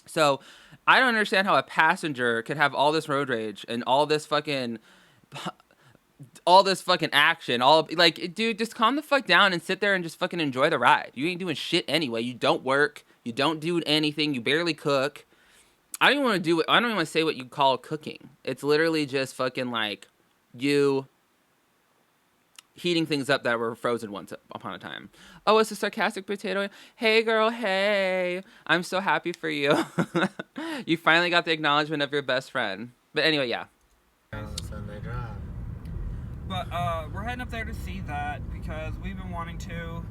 So, I don't understand how a passenger could have all this road rage and all this fucking action. Like, dude, just calm the fuck down and sit there and just fucking enjoy the ride. You ain't doing shit anyway. You don't work. You don't do anything. You barely cook. I don't even want to say what you call cooking. It's literally just fucking like you heating things up that were frozen once upon a time. Oh, it's a sarcastic potato. Hey, girl, hey. I'm so happy for you. You finally got the acknowledgement of your best friend. But anyway, yeah. Sunday drive. But we're heading up there to see that because we've been wanting to.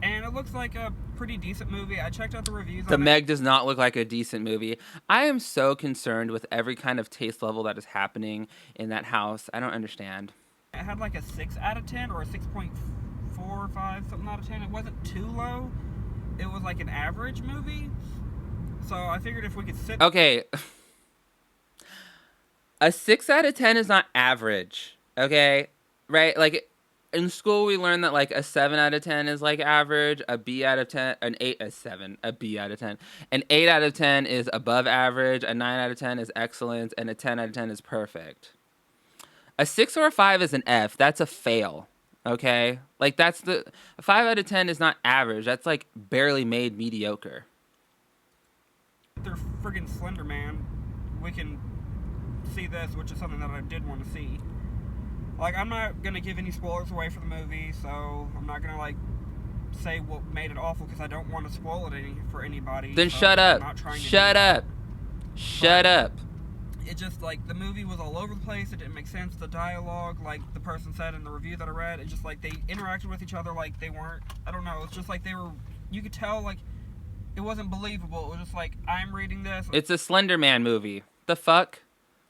And it looks like a pretty decent movie. I checked out the reviews The on Meg does not look like a decent movie. I am so concerned with every kind of taste level that is happening in that house. I don't understand. It had like a 6 out of 10 or a 6.45 something out of 10. It wasn't too low. It was like an average movie. So I figured if we could sit... Okay. A 6 out of 10 is not average. Okay? Right? Like, in school we learned that like a 7 out of 10 is like average, a B out of 10, a B out of 10. An 8 out of 10 is above average, a 9 out of 10 is excellent, and a 10 out of 10 is perfect. A 6 or a 5 is an F. That's a fail. Okay? Like, a 5 out of 10 is not average. That's like barely made mediocre. They're friggin' Slender Man. We can see this, which is something that I did want to see. Like, I'm not gonna give any spoilers away for the movie, so I'm not gonna like say what made it awful because I don't want to spoil it for anybody. Then so shut I'm up. not trying to Shut up. Shut up. It just, like, the movie was all over the place. It didn't make sense. The dialogue, like the person said in the review that I read, it just, like, they interacted with each other like they weren't, I don't know, it's just like they were, you could tell, like, it wasn't believable. It was just like, I'm reading this. It's a Slender Man movie. The fuck?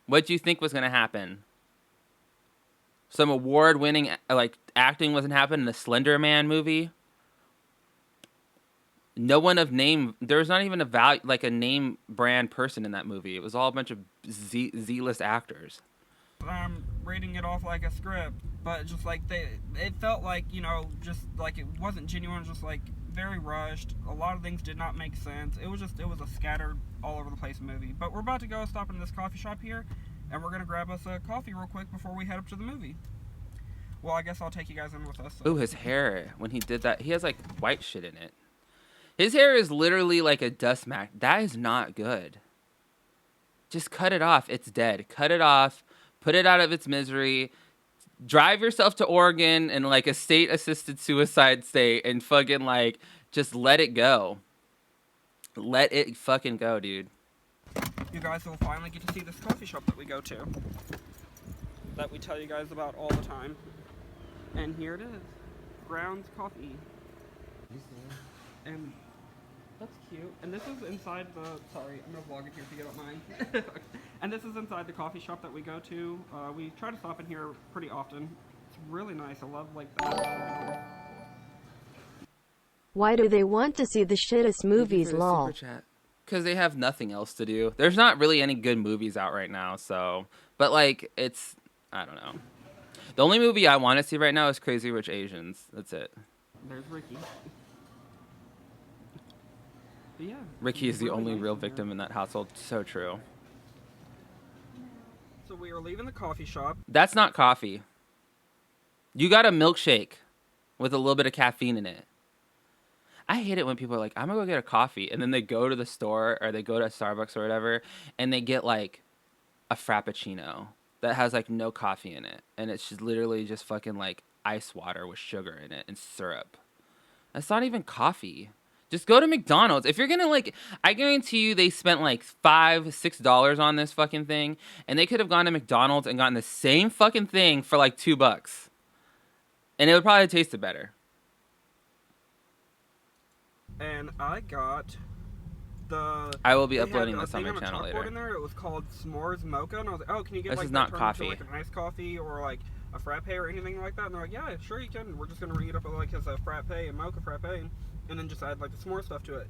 What do you think was going to happen? Some award-winning, like, acting wasn't happening in a Slender Man movie? No one of name, there's not even a name brand person in that movie. It was all a bunch of Z-list actors. I'm reading it off like a script, but just like it felt like, you know, just like it wasn't genuine, just like very rushed. A lot of things did not make sense. It was a scattered all over the place movie. But we're about to go stop in this coffee shop here, and we're gonna grab us a coffee real quick before we head up to the movie. Well, I guess I'll take you guys in with us. So. Ooh, his hair, when he did that, he has like white shit in it. His hair is literally like a dust mat. That is not good. Just cut it off. It's dead. Cut it off. Put it out of its misery. Drive yourself to Oregon in like a state-assisted suicide state and fucking like just let it go. Let it fucking go, dude. You guys will finally get to see this coffee shop that we go to. That we tell you guys about all the time. And here it is. Grounds Coffee. And that's cute. And this is inside the... Sorry, I'm going to vlog it here if you don't mind. And this is inside the coffee shop that we go to. We try to stop in here pretty often. It's really nice. I love, like, the... Why do they want to see the shittest movies, lol? Because they have nothing else to do. There's not really any good movies out right now, so... But, like, it's... I don't know. The only movie I want to see right now is Crazy Rich Asians. That's it. There's Ricky. But yeah. Ricky is the really only nice real in here. victim in that household. So true. So we are leaving the coffee shop. That's not coffee. You got a milkshake with a little bit of caffeine in it. I hate it when people are like, I'm going to go get a coffee. And then they go to the store or they go to Starbucks or whatever. And they get like a Frappuccino that has like no coffee in it. And it's just literally just fucking like ice water with sugar in it and syrup. That's not even coffee. Just go to McDonald's. If you're going to like, I guarantee you they spent like $5, $6 on this fucking thing. And they could have gone to McDonald's and gotten the same fucking thing for like $2. And it would probably have tasted better. And I got the... I will be they uploading had a this on thing my channel chalkboard later. In there. It was called S'mores Mocha. And I was like, oh, can you get This like is that not turned coffee. into, like an iced coffee or like a frappe or anything like that? And they're like, yeah, sure you can. We're just going to ring it up like as a frappe and mocha frappe. And then just add like the s'more stuff to it.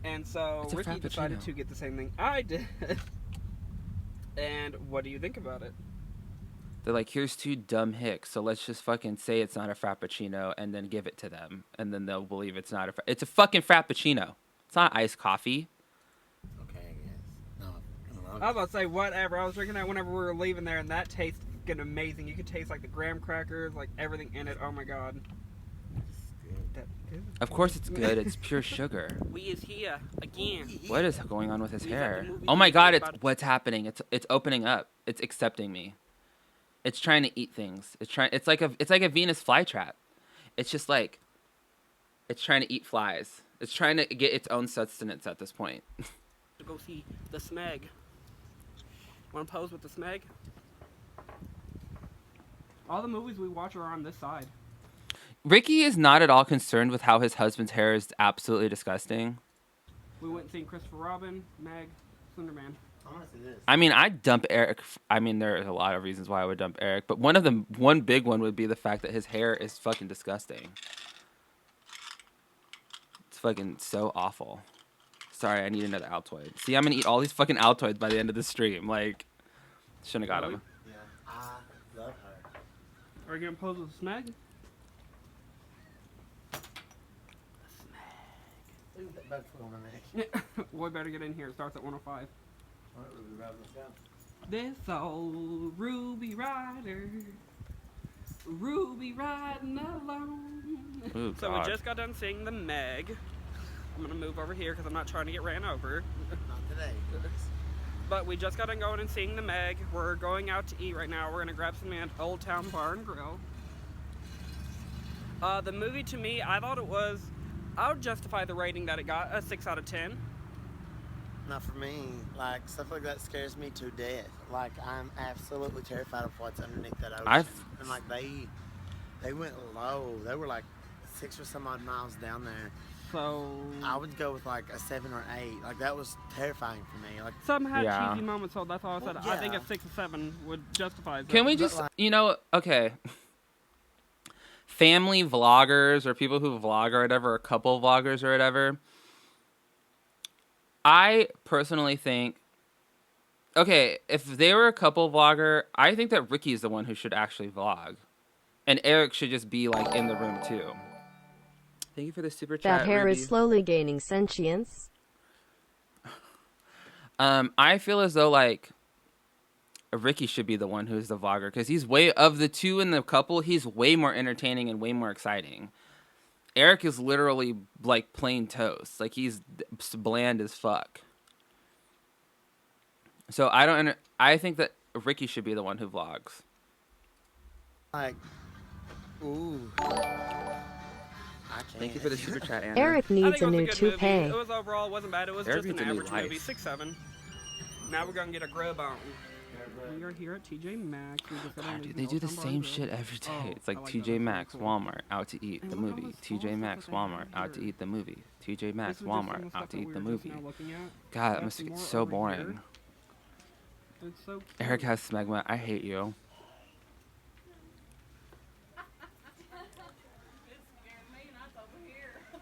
And so It's a Ricky decided Frappuccino. to get the same thing I did. And what do you think about it? They're like, here's two dumb hicks, so let's just fucking say it's not a Frappuccino and then give it to them. And then they'll believe it's not it's a fucking Frappuccino. It's not iced coffee. Okay, I guess. No, I don't know. I was about to say whatever. I was drinking that whenever we were leaving there, and that tastes fucking amazing. You could taste like the graham crackers, like everything in it. Oh my god. It's good. That good. Of course it's good. It's pure sugar. We is here again. What is going on with his He's at hair? the movie Oh my theater god, it's about- what's happening. It's opening up. It's accepting me. It's trying to eat things. It's like a Venus flytrap. It's just like it's trying to eat flies. It's trying to get its own sustenance at this point. To go see the Smeg. Want to pose with the Smeg? All the movies we watch are on this side. Ricky is not at all concerned with how his husband's hair is absolutely disgusting. We went and seen Christopher Robin, Meg, Slenderman. I want to see this. I mean, I'd dump Eric. I mean, there's a lot of reasons why I would dump Eric, but one big one would be the fact that his hair is fucking disgusting. It's fucking so awful. Sorry, I need another Altoid. See, I'm gonna eat all these fucking Altoids by the end of the stream. Like, shouldn't have got them. Yeah, I love her. Are you gonna pose with the Smeg? Look at that bug foot on my neck. We better get in here. It starts at 105. Alright, we'll be riding this out. This old Ruby Rider, Ruby riding alone. Ooh, So we God. just got done seeing the Meg. I'm gonna move over here because I'm not trying to get ran over. Not today. But we just got done going and seeing the Meg. We're going out to eat right now. We're gonna grab some at Old Town Bar and Grill. The movie to me, I thought it was. I would justify the rating that it got, a 6 out of 10. Not for me. Like, stuff like that scares me to death. Like, I'm absolutely terrified of what's underneath that ocean. And, like, they went low. They were, like, 6 or some odd miles down there. So I would go with, like, a 7 or 8. Like, that was terrifying for me. Like, some had Yeah. cheesy moments, so that's all I said. Well, I think a yeah. 6 or 7 would justify it. Can we But, just, like- okay. Family vloggers or people who vlog or whatever, or couple vloggers or whatever. I personally think, okay, if they were a couple vlogger, I think that Ricky is the one who should actually vlog. And Eric should just be like in the room too. Thank you for the super That chat, hair Ruby. is slowly gaining sentience. I feel as though like Ricky should be the one who's the vlogger because he's way of the two in the couple. He's way more entertaining and way more exciting. Eric is literally like plain toast. Like he's bland as fuck. So I think that Ricky should be the one who vlogs. Like, ooh. I can't. Thank you for the super chat, Anna. Eric I think needs it a was new good movie. toupee. It was overall, it wasn't bad. It was Eric just an needs a new average life. movie, 6-7. Now we're gonna get a grub on. We are here at TJ Maxx. God, dude, they do the same shit every day. It's like TJ Maxx, Walmart, out to eat, the movie. TJ Maxx, Walmart, out to eat, the movie. TJ Maxx, Walmart, out to eat, the movie. God, that must get so boring. It's so cute. Eric has smegma. I hate you.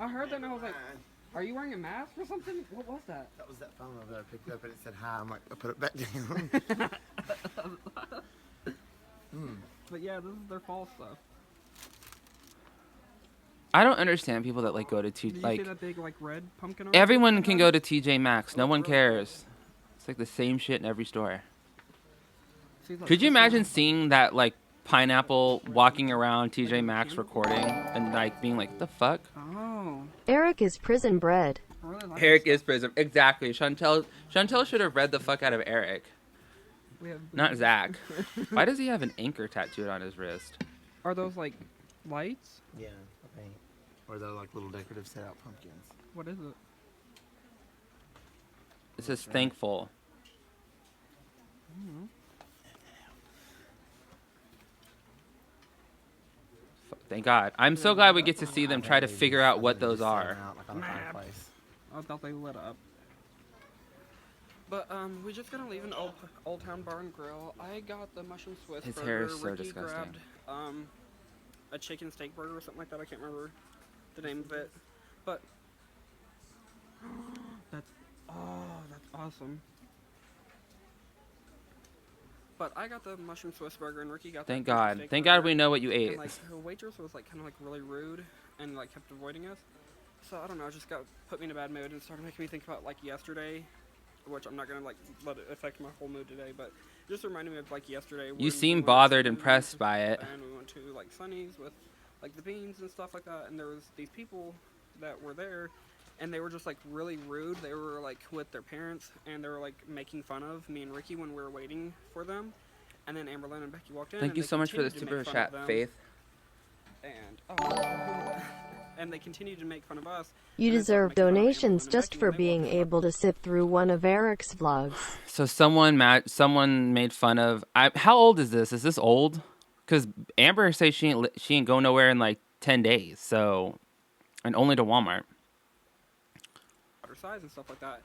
I heard that and I was like, are you wearing a mask or something? What was that? That was that phone over there. I picked it up and it said hi. I'm like, I put it back down. But yeah, this is their fall stuff. I don't understand people that like go to Did you see that big like red pumpkin? everyone can go to TJ Maxx. No one cares. It's like the same shit in every store. Could you imagine seeing that like pineapple walking around TJ Maxx recording and like being like, the fuck? Oh. Eric is prison bred. I really like Eric this is prison. Exactly. Chantel should have read the fuck out of Eric. stuff. We have Not Zach. Why does he have an anchor tattooed on his wrist? Are those like lights? Yeah, I think. Or they're like little decorative set out pumpkins. What is it? It says thankful. Thank God. I'm so glad we get to see them try to figure out what those are. Like on a fireplace. I thought they lit up. But we just gotta leave an old Town Bar and Grill. I got the mushroom Swiss His burger. hair is so Ricky disgusting. grabbed a chicken steak burger or something like that. I can't remember the name of it. But that's awesome. But I got the mushroom Swiss burger and Ricky got the Thank chicken God. steak Thank burger. God we know what you ate. And like the waitress was like kind of like really rude and like kept avoiding us. So I don't know, it just put me in a bad mood and started making me think about like yesterday, which I'm not gonna like let it affect my whole mood today, but it just reminded me of like yesterday. You when seem we went bothered to and pressed by it. And we went to like Sunny's with like the beans and stuff like that, and there was these people that were there, and they were just like really rude. They were like with their parents, and they were like making fun of me and Ricky when we were waiting for them. And then Amberlynn and Becky walked in. Thank and you they so much for the continued to super make fun of chat, them. Faith. And and they continued to make fun of us. You and then started deserve making fun of donations Amberlynn and just Becky for when they being walked in. able to sit through one of Eric's vlogs. So someone made fun of. How old is this? Is this old? Because Amber says she ain't go nowhere in like 10 days. So, and only to Walmart. Water size and stuff like that.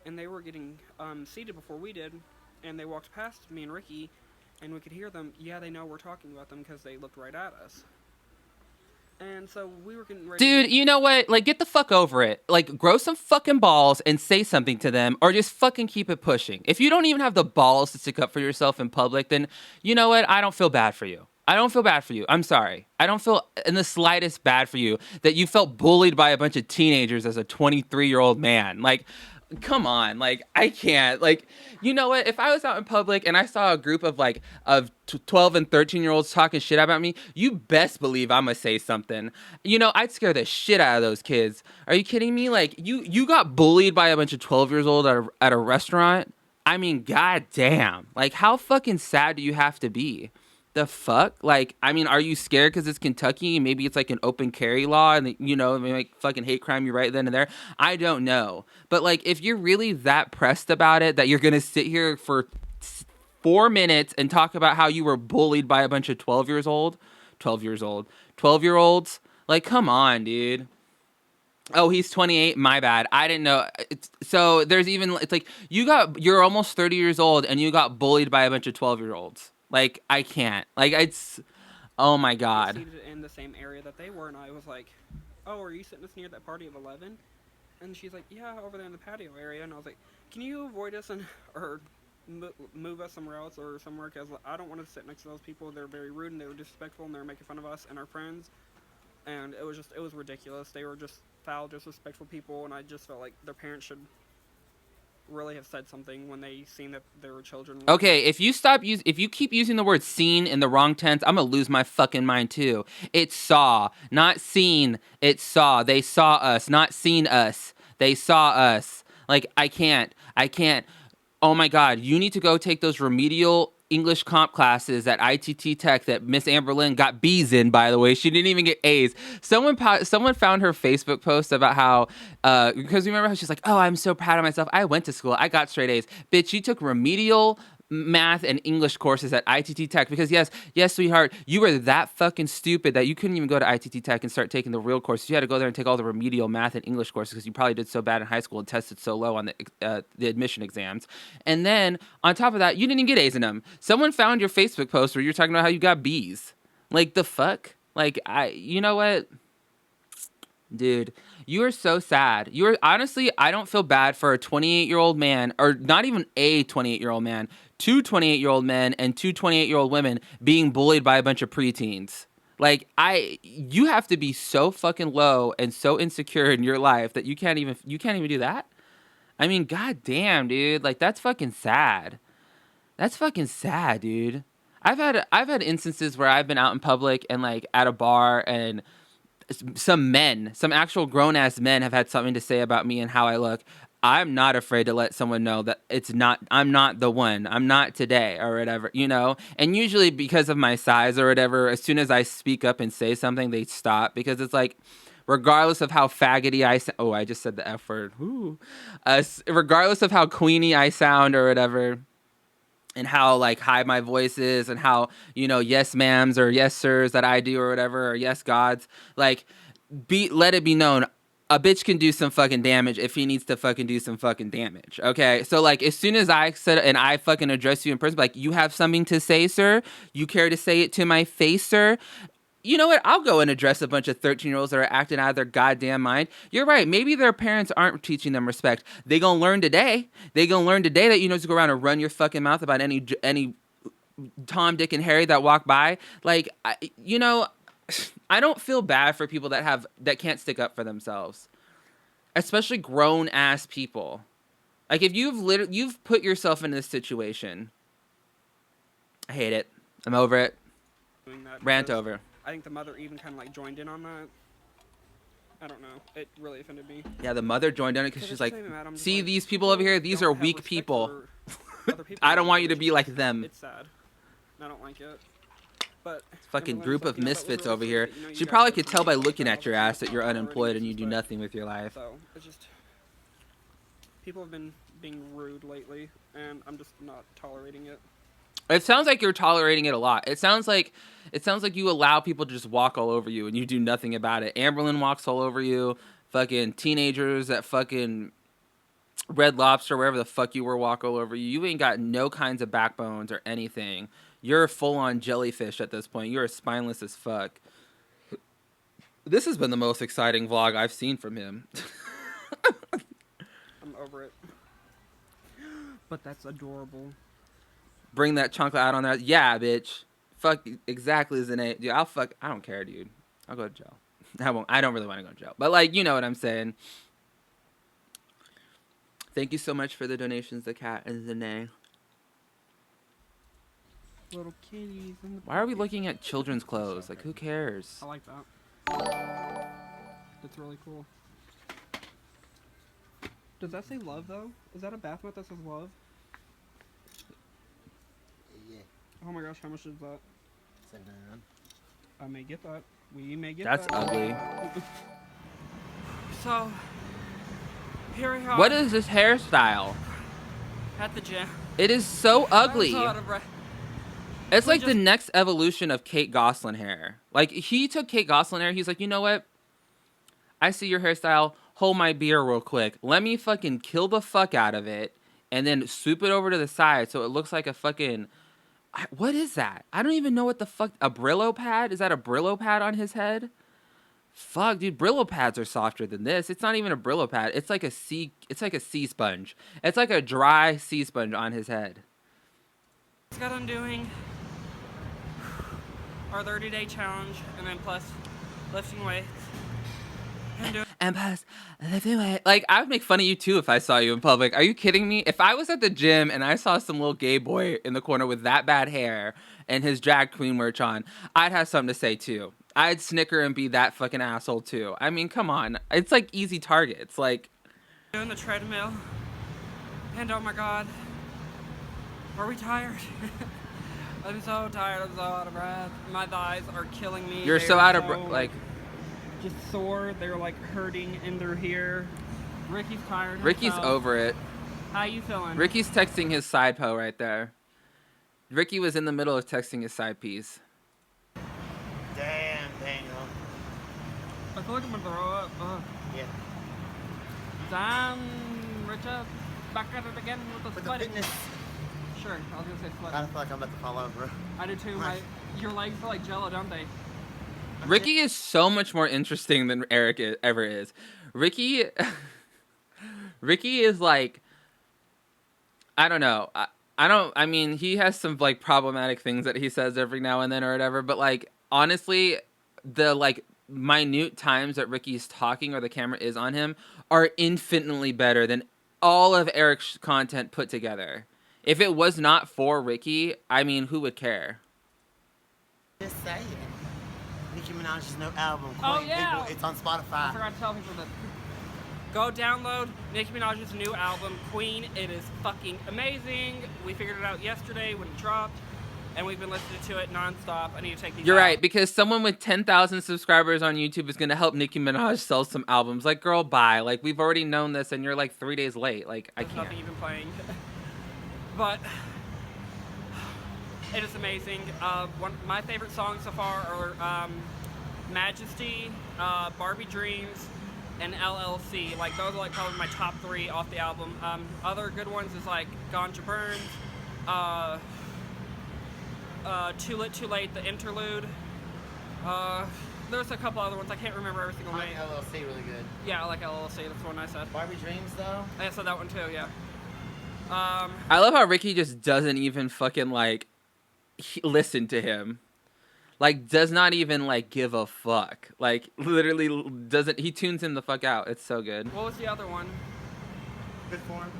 And they were getting seated before we did, and they walked past me and Ricky, and we could hear them. Yeah, they know we're talking about them because they looked right at us. And so we were getting ready. Dude, you know what? Like, get the fuck over it. Like, grow some fucking balls and say something to them, or just fucking keep it pushing. If you don't even have the balls to stick up for yourself in public, then you know what? I don't feel bad for you. I don't feel bad for you. I'm sorry. I don't feel in the slightest bad for you that you felt bullied by a bunch of teenagers as a 23-year-old man. Like, come on. Like, I can't. Like, you know what? If I was out in public and I saw a group of 12 and 13-year-olds talking shit about me, you best believe I'm gonna say something. You know, I'd scare the shit out of those kids. Are you kidding me? Like, you got bullied by a bunch of 12-year-olds at a restaurant? I mean, goddamn. Like, how fucking sad do you have to be? The fuck? Like, I mean, are you scared because it's Kentucky? Maybe it's like an open carry law and, you know, they like fucking hate crime you right then and there. I don't know. But, like, if you're really that pressed about it that you're going to sit here for 4 minutes and talk about how you were bullied by a bunch of 12-year-olds, like, come on, dude. Oh, he's 28. My bad. I didn't know. So there's even, it's like, you're almost 30 years old and you got bullied by a bunch of 12-year-olds. Like, I can't. Like, it's... Oh, my God. Seated in the same area that they were, and I was like, oh, are you sitting us near that party of 11? And she's like, yeah, over there in the patio area. And I was like, can you avoid us or move us somewhere else or somewhere? Because I don't want to sit next to those people. They're very rude, and they were disrespectful, and they were making fun of us and our friends. and it was ridiculous. They were just foul, disrespectful people, and I just felt like their parents should really have said something when they seen that there were children. Okay, if you keep using the word seen in the wrong tense, I'm gonna lose my fucking mind too. It's saw, not seen. It's saw. They saw us, not seen us. They saw us. Like, I can't. Oh my God, you need to go take those remedial English comp classes at ITT Tech that Miss Amberlynn got B's in, by the way. She didn't even get A's. Someone found her Facebook post about how, because remember how she's like, oh, I'm so proud of myself. I went to school. I got straight A's. Bitch, you took remedial math and English courses at ITT Tech because yes, sweetheart, you were that fucking stupid that you couldn't even go to ITT Tech and start taking the real courses. You had to go there and take all the remedial math and English courses because you probably did so bad in high school and tested so low on the admission exams. And then on top of that, you didn't even get A's in them. Someone found your Facebook post where you're talking about how you got B's. Like, the fuck? Like, you know what? Dude, you are so sad. Honestly, I don't feel bad for a 28-year-old man, or not even a 28-year-old man, 2 28-year-old men and 2 28-year-old women being bullied by a bunch of preteens. Like, you have to be so fucking low and so insecure in your life that you can't even do that. I mean, goddamn, dude. Like, that's fucking sad. That's fucking sad, dude. I've had instances where I've been out in public and like at a bar and some actual grown-ass men have had something to say about me and how I look. I'm not afraid to let someone know that I'm not the one. I'm not today or whatever, you know? And usually because of my size or whatever, as soon as I speak up and say something, they stop because it's like, regardless of how faggoty I just said the F word. Regardless of how queenie I sound or whatever, and how like high my voice is and how, you know, yes ma'ams or yes sirs that I do or whatever, or yes gods, like let it be known, a bitch can do some fucking damage if he needs to fucking do some fucking damage. Okay. So like as soon as I said and I fucking address you in person, like, you have something to say, sir? You care to say it to my face, sir? You know what? I'll go and address a bunch of 13-year-olds that are acting out of their goddamn mind. You're right. Maybe their parents aren't teaching them respect. They gonna learn today. They gonna learn today that you know to go around and run your fucking mouth about any Tom, Dick, and Harry that walk by. Like, I don't feel bad for people that can't stick up for themselves, especially grown ass people. Like, if you've put yourself in this situation, I hate it. I'm over it. Rant over. I think the mother even kind of like joined in on that. I don't know. It really offended me. Yeah, the mother joined in it because she's like, see like, these people over here? These are weak people. I don't want you to be like them. It's sad. I don't like it. But fucking group of misfits over here. She probably could tell by looking at your ass that you're unemployed and you do nothing with your life. So it's just, people have been being rude lately, and I'm just not tolerating it. It sounds like you're tolerating it a lot. It sounds like you allow people to just walk all over you and you do nothing about it. Amberlynn walks all over you. Fucking teenagers at fucking Red Lobster, wherever the fuck you were, walk all over you. You ain't got no kinds of backbones or anything. You're full-on jellyfish at this point. You're spineless as fuck. This has been the most exciting vlog I've seen from him. I'm over it. But that's adorable. Bring that chocolate out on there. Yeah, bitch. Fuck, exactly, Zane. Dude, I don't care, dude. I'll go to jail. I don't really want to go to jail. But, like, you know what I'm saying. Thank you so much for the donations, the cat and Zane. Little kitties. Why are we looking at children's clothes? Like, who cares? I like that. That's really cool. Does that say love, though? Is that a bath mat that says love? Yeah. Oh my gosh, how much is that? $7.99. I may get that. We may get That's that. ugly. So, here we are. What is this hairstyle? At the gym. It is so ugly. It's like just the next evolution of Kate Gosselin hair. Like, he took Kate Gosselin hair. He's like, you know what? I see your hairstyle. Hold my beer real quick. Let me fucking kill the fuck out of it. And then swoop it over to the side so it looks like a fucking... What is that? I don't even know what the fuck... A Brillo pad? Is that a Brillo pad on his head? Fuck, dude. Brillo pads are softer than this. It's not even a Brillo pad. It's like a sea sponge. It's like a dry sea sponge on his head. Just got on doing our 30-day challenge, and then plus lifting weights. And plus, like, I would make fun of you too if I saw you in public. Are you kidding me? If I was at the gym and I saw some little gay boy in the corner with that bad hair and his drag queen merch on, I'd have something to say too. I'd snicker and be that fucking asshole too. I mean, come on. It's like easy targets. Like, doing the treadmill. And oh my god. Are we tired? I'm so tired. I'm so out of breath. My thighs are killing me. You're so out of breath. Like, just sore. They're like hurting in their here. Ricky's tired. Ricky's over it. How you feeling? Ricky's texting his side po right there. Ricky was in the middle of texting his side piece. Damn, Daniel. I feel like I'm gonna throw up. Yeah. Damn, Richard. Back at it again with the sweating. fitness. Sure, I was gonna say I sweating. feel like I'm about to fall over. I do too. Right. Your legs feel like jello, don't they? Ricky is so much more interesting than Eric ever is. Ricky is like, I don't know. I mean, he has some like problematic things that he says every now and then or whatever, but like, honestly, the like minute times that Ricky's talking or the camera is on him are infinitely better than all of Eric's content put together. If it was not for Ricky, I mean, who would care? Just saying. Nicki Minaj's new album, Queen. Oh, yeah. People, it's on I Spotify. forgot to tell people that. Go download Nicki Minaj's new album, Queen. It is fucking amazing. We figured it out yesterday when it dropped, and we've been listening to it nonstop. I need to take these You're out. right, because someone with 10,000 subscribers on YouTube is going to help Nicki Minaj sell some albums. Like, girl, bye. Like, we've already known this, and you're like 3 days late. Like, I There's can't. nothing even playing. But it is amazing. My favorite songs so far are Majesty, Barbie Dreams, and LLC. Like, those are like probably my top 3 off the album. Other good ones is like Ganja Burns, Too Lit Too Late, the interlude. There's a couple other ones. I can't remember every single I like name. LLC really good. Yeah, I like LLC. That's the one I said. Barbie Dreams, though? I said that one too, yeah. I love how Ricky just doesn't even fucking, like, listen to him. Like, does not even, like, give a fuck. Like, literally doesn't... He tunes him the fuck out. It's so good. What was the other one? Good form.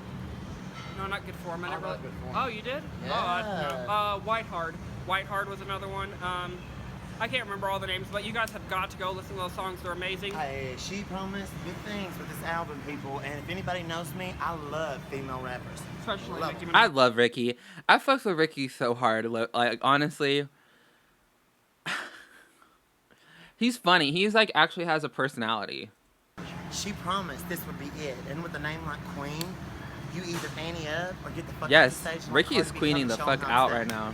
No, not Good Form. I never. love Good Form. Oh, you did? Yeah. Oh, I don't know. White Hard. White Hard was another one. I can't remember all the names, but you guys have got to go listen to those songs. They're amazing. She promised good things with this album, people. And if anybody knows me, I love female rappers. Especially Love Nicki them. Minaj. I love Ricky. I fucks with Ricky so hard. Like, honestly... He's funny. He's, like, actually has a personality. She promised this would be it. And with a name like Queen, you either Annie up or get the fuck Yes, off the stage. and Ricky let is Cardi B queening come the and show 'em fuck how out it's right done. now.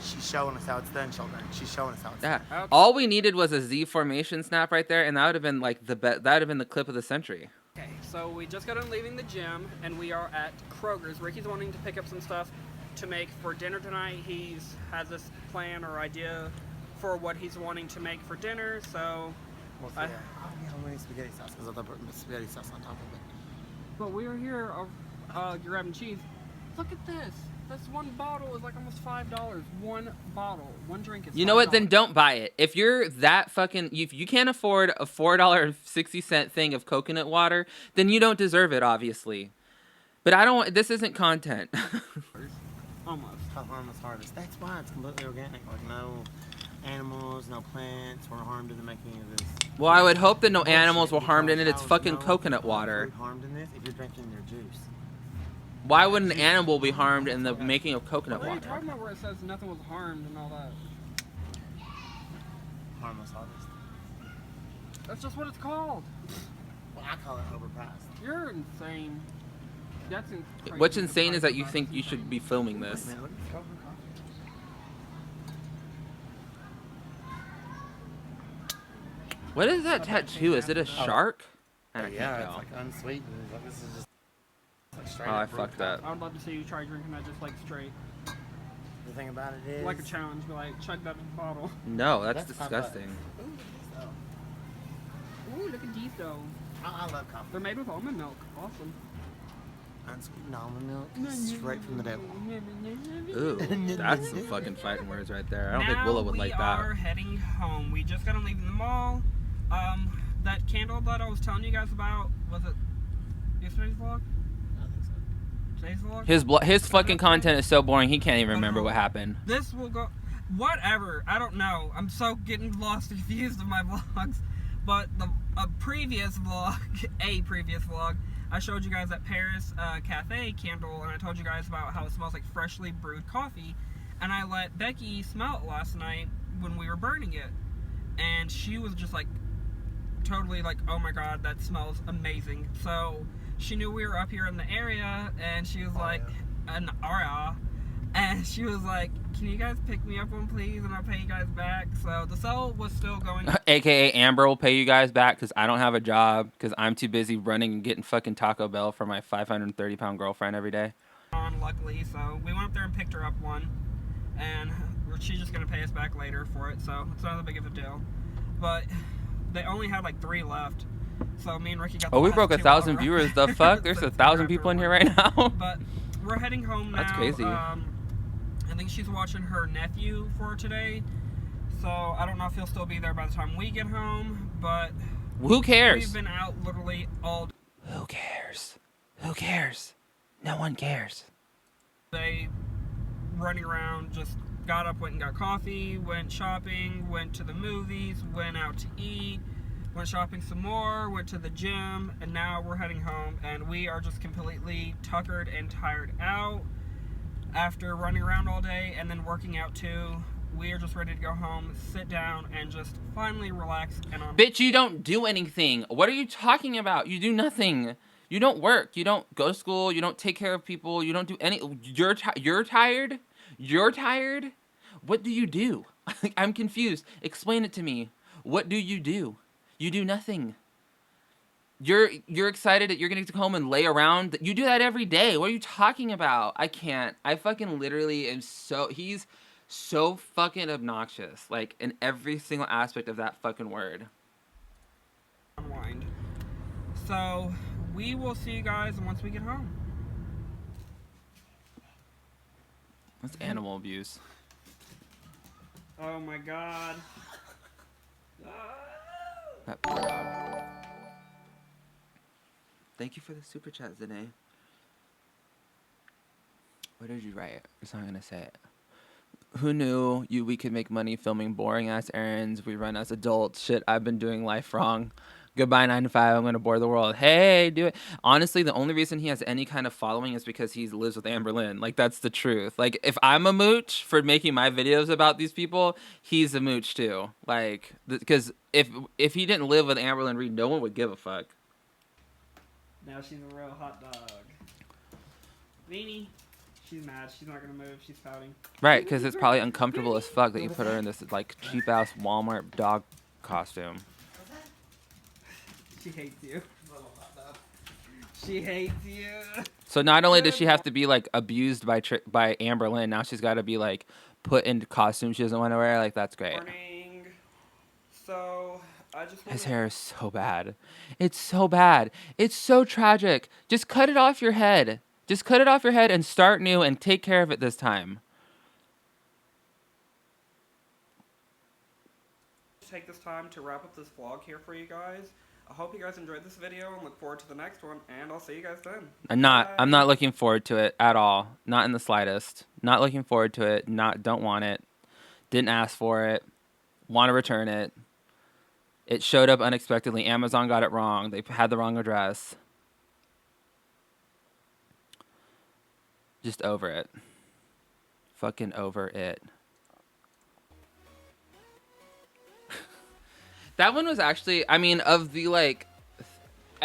She's showing us how it's done, children. She's showing us how it's Yeah. done. All we needed was a Z formation snap right there, and that would have been like that would have been the clip of the century. Okay, so we just got done leaving the gym, and we are at Kroger's. Ricky's wanting to pick up some stuff to make for dinner tonight. He's has this plan or idea for what he's wanting to make for dinner, so... We'll see. I'm going spaghetti sauce because I thought I put spaghetti sauce on top of it. But we are here, you're grabbing cheese. Look at this. This one bottle is like almost $5. One bottle. One drink is $5. You know what? Then don't buy it. If you're that fucking... If you can't afford a $4.60 thing of coconut water, then you don't deserve it, obviously. But I don't... This isn't content. Almost. Harmless harvest. That's why it's completely organic. Like, no animals, no plants were harmed in the making of this. Well, I would hope that no animals were Bullshit, harmed in it. because It's how fucking is no coconut water. food harmed in this if you're drinking their juice? Why would an animal be harmed in the making of coconut What are you water? talking about where it says nothing was harmed and all that? Harmless harvest. That's just what it's called. Well, I call it overpriced. You're insane. That's crazy. What's insane is that you think you should be filming Wait this. a minute, look at coconut coffee. What is that tattoo? Is it a shark? I can't Yeah, it's tell. like unsweetened. It's like, this is just like straight Oh, I up brewed fucked that. I would love to see you try drinking that just like straight. The thing about it is... Like a challenge, be like, chug that bottle. No, that's That's not disgusting. Ooh, look at this, though. Ooh, look at these though. I love coffee. They're made with almond milk. Awesome. Unsweetened almond milk, straight from the devil. Ooh, that's some fucking fighting words right there. I don't think Now Willow would like we are that. heading home. We just got to leave the mall. That candle that I was telling you guys about, was it yesterday's vlog? I think so. Today's vlog? His fucking content is so boring, he can't even remember what happened. This will go... Whatever. I don't know. I'm so getting lost and confused in my vlogs. But a previous vlog, I showed you guys that Paris Cafe candle, and I told you guys about how it smells like freshly brewed coffee. And I let Becky smell it last night when we were burning it. And she was just like, totally like, oh my god, that smells amazing. So she knew we were up here in the area, and she was like, an aria. And she was like, can you guys pick me up one, please? And I'll pay you guys back. So the sale was still going. AKA Amber will pay you guys back because I don't have a job because I'm too busy running and getting fucking Taco Bell for my 530-pound girlfriend every day. Luckily, so we went up there and picked her up one. And she's just going to pay us back later for it. So it's not that big of a deal. But they only had like 3 left. So me and Ricky got the we last broke 2 1,000 viewers. The fuck? There's 1,000 people in here right now. But we're heading home now. That's crazy. I think she's watching her nephew for today. So I don't know if he'll still be there by the time we get home. But who cares? We've been out literally all day. Who cares? Who cares? No one cares. They running around, just got up, went and got coffee, went shopping, went to the movies, went out to eat, went shopping some more, went to the gym, and now we're heading home, and we are just completely tuckered and tired out after running around all day and then working out too. We are just ready to go home, sit down, and just finally relax. Bitch, you don't do anything. What are you talking about? You do nothing. You don't work. You don't go to school. You don't take care of people. You don't do any... You're tired? You're tired? What do you do? I'm confused. Explain it to me. What do? You do nothing. You're excited that you're going to go home and lay around. You do that every day. What are you talking about? I can't. I fucking literally am so... He's so fucking obnoxious. Like, in every single aspect of that fucking word. Unwind. So, we will see you guys once we get home. That's animal abuse. Oh my god. That poor dog. Thank you for the super chat, Zane. What did you write? I'm not gonna say it. Who knew we could make money filming boring ass errands we run as adults? Shit, I've been doing life wrong. Goodbye 9 to 5. I'm gonna bore the world. Hey, do it. Honestly, the only reason he has any kind of following is because he lives with Amberlynn. Like, that's the truth. Like, if I'm a mooch for making my videos about these people, he's a mooch too. Like, because if he didn't live with Amberlynn Reed, no one would give a fuck. Now she's a real hot dog. Beanie. She's mad. She's not gonna move. She's pouting. Right, because it's probably uncomfortable as fuck that you put her in this like cheap ass Walmart dog costume. She hates you. She hates you. So not only does she have to be like abused by Amberlynn, now she's got to be like put into costumes she doesn't want to wear. Like, that's great. Morning. So I just his hair is so bad. It's so bad. It's so tragic. Just cut it off your head. Just cut it off your head and start new and take care of it this time. Take this time to wrap up this vlog here for you guys. I hope you guys enjoyed this video and look forward to the next one, and I'll see you guys then. I'm not looking forward to it at all. Not in the slightest. Not looking forward to it. Don't want it. Didn't ask for it. Want to return it. It showed up unexpectedly. Amazon got it wrong. They had the wrong address. Just over it. Fucking over it. That one was actually, I mean, of the, like,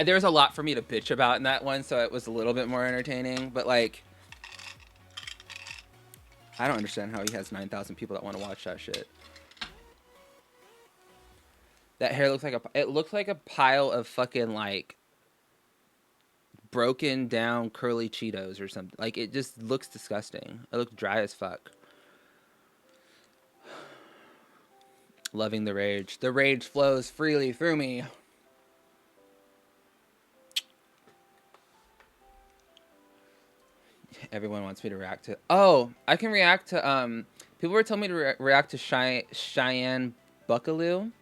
there was a lot for me to bitch about in that one, so it was a little bit more entertaining, but, like, I don't understand how he has 9,000 people that want to watch that shit. That hair looks like it looks like a pile of fucking, like, broken down curly Cheetos or something. Like, it just looks disgusting. It looks dry as fuck. Loving the rage. The rage flows freely through me. Everyone wants me to react to... Oh, I can react to... People were telling me to react to Cheyenne Buckalew.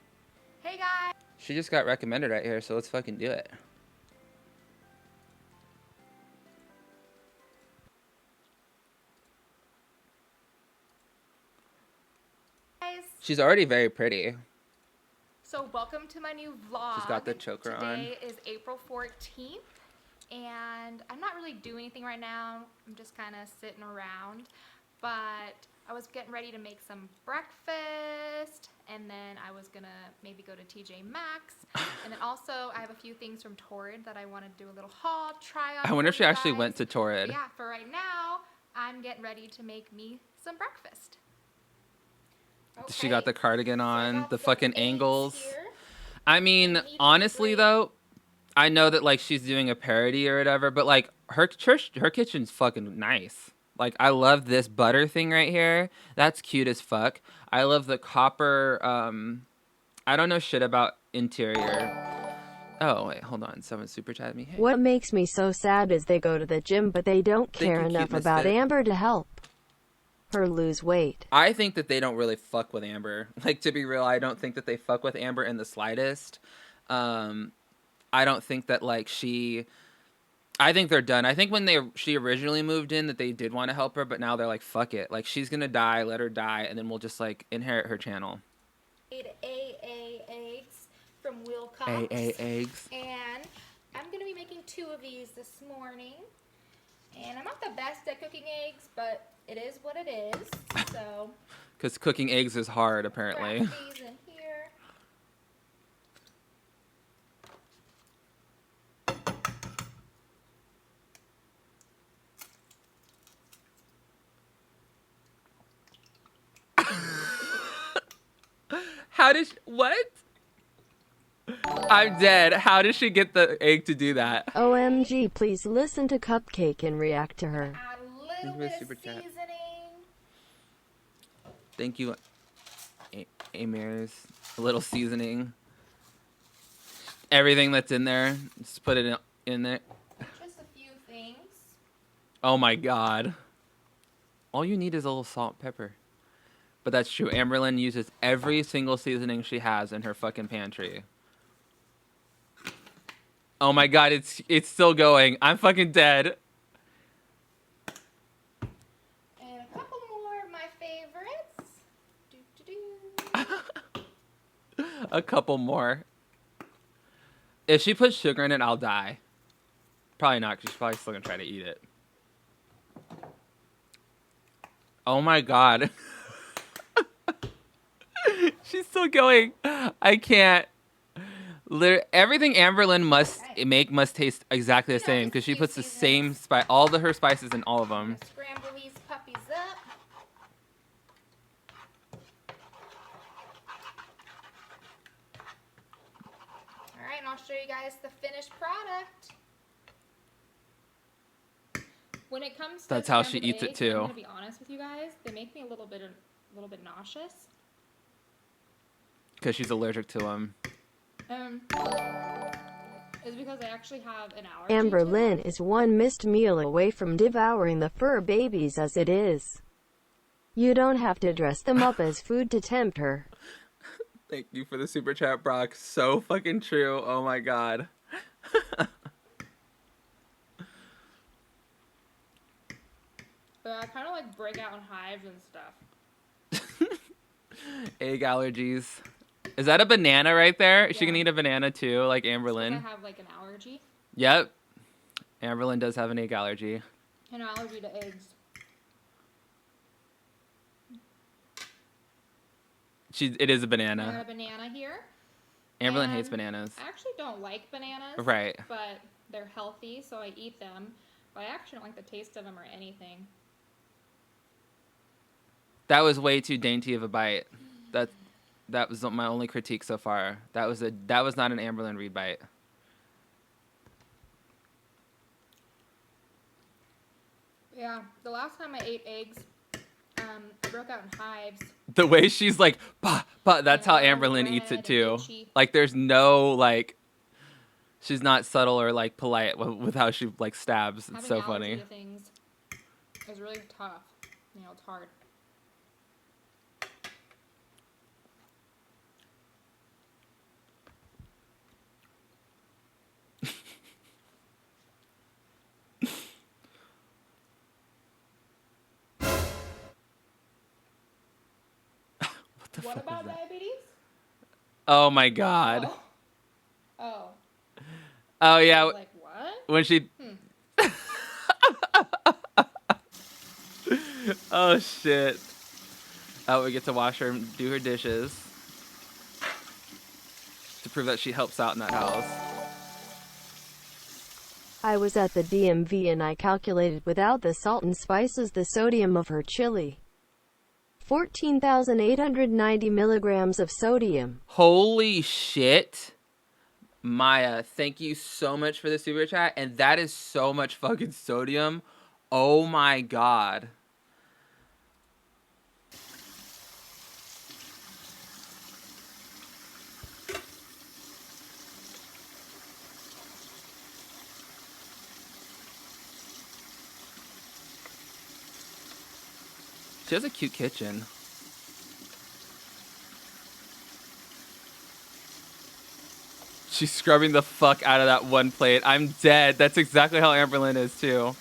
Hey, guys. She just got recommended right here, so let's fucking do it. Guys. She's already very pretty. So welcome to my new vlog. She's got the choker on. Today is April 14th, and I'm not really doing anything right now. I'm just kind of sitting around, but I was getting ready to make some breakfast, and then I was gonna maybe go to TJ Maxx, and then also I have a few things from Torrid that I want to do a little haul, try on. I wonder if she for you actually guys. went to Torrid. But yeah, for right now, I'm getting ready to make me some breakfast. She got the cardigan on, the fucking angles. Here. I mean, honestly though, I know that like she's doing a parody or whatever, but like her kitchen's fucking nice. Like I love this butter thing right here. That's cute as fuck. I love the copper. I don't know shit about interior. Oh wait, hold on. Someone super chatted me. Hey. What makes me so sad is they go to the gym, but they don't care enough about Amber to help her lose weight. I think that they don't really fuck with Amber. Like, to be real, I don't think that they fuck with Amber in the slightest. I don't think that like I think they're done. I think when she originally moved in that they did want to help her, but now they're like, fuck it. Like, she's gonna die, let her die, and then we'll just like inherit her channel. AA eggs from Wilcox. AA eggs. And I'm gonna be making 2 of these this morning. And I'm not the best at cooking eggs, but it is what it is. So. Because cooking eggs is hard, apparently. Wrap these in here. How did what? I'm dead. How does she get the egg to do that? OMG, please listen to Cupcake and react to her. Add a little bit of seasoning. Thank you, Amirs. A little seasoning. Everything that's in there, just put it in there. Just a few things. Oh my god. All you need is a little salt and pepper. But that's true. Amberlynn uses every single seasoning she has in her fucking pantry. Oh my god, it's still going. I'm fucking dead. And a couple more of my favorites. A couple more. If she puts sugar in it, I'll die. Probably not, because she's probably still gonna try to eat it. Oh my god. She's still going. I can't. Everything Amberlynn must taste exactly the same, because she puts the same all her spices in all of them. Scramble these puppies up. All right, and I'll show you guys the finished product. When it comes to That's how she scrambled eats it eggs, too. I'm gonna be honest with you guys. They make me a little bit nauseous. Because she's allergic to them. Is because I actually have an allergy. Amberlynn is one missed meal away from devouring the fur babies as it is. You don't have to dress them up as food to tempt her. Thank you for the super chat, Brock. So fucking true. Oh my god. But I kind of like break out in hives and stuff. Egg allergies. Is that a banana right there? Yeah. She can eat a banana too, like Amberlynn. I have like an allergy. Yep. Amberlynn does have an egg allergy. An allergy to eggs. It is a I banana. got a banana here. Amberlynn hates bananas. I actually don't like bananas. Right. But they're healthy, so I eat them. But I actually don't like the taste of them or anything. That was way too dainty of a bite. That was my only critique so far. That was not an Amberlynn Reed bite. Yeah, the last time I ate eggs, I broke out in hives. The way she's like, bah, bah, that's how Yeah, Amberlynn red eats it and too. itchy. Like there's no like, she's not subtle or like polite with how she like stabs. It's so funny. Having allergy to things is really tough. You know, it's hard. What fuck about was that? diabetes? Oh my god. Oh. Oh yeah. I was like, what? When she. Oh shit. Oh, we get to watch her do her dishes to prove that she helps out in that house. I was at the DMV and I calculated without the salt and spices the sodium of her chili. 14,890 milligrams of sodium. Holy shit. Maya, thank you so much for the super chat. And that is so much fucking sodium. Oh my god. She has a cute kitchen. She's scrubbing the fuck out of that one plate. I'm dead. That's exactly how Amberlynn is too.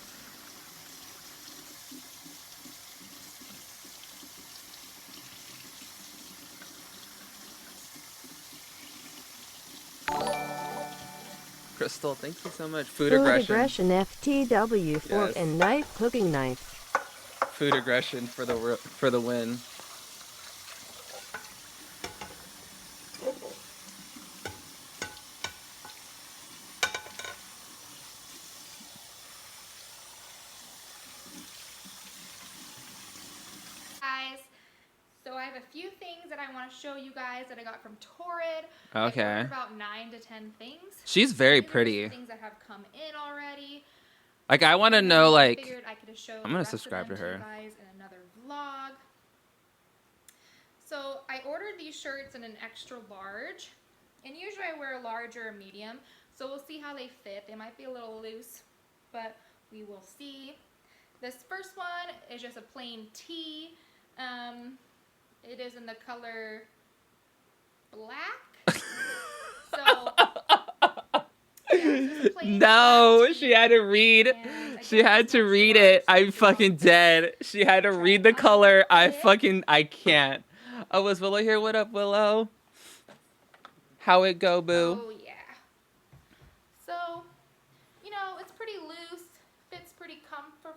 Crystal, thank you so much. Food aggression. FTW fork Yes. and knife, cooking knife. Food aggression for the win. Guys, so I have a few things that I want to show you guys that I got from Torrid. Okay. I ordered about 9 to 10 things. She's very There's pretty. Things that have come in already. Like, I want to And know, I like, figured I could show I'm the gonna rest of subscribe them to her. you guys in another vlog. So I ordered these shirts in an extra large, and usually I wear a large or a medium. So we'll see how they fit. They might be a little loose, but we will see. This first one is just a plain tee. It is in the color black. So no, she had to read. She had to read it. I'm fucking dead. She had to read the color. I can't. Oh, was Willow here? What up, Willow? How it go, boo? Oh yeah. So, you know, it's pretty loose. Fits pretty comfortably.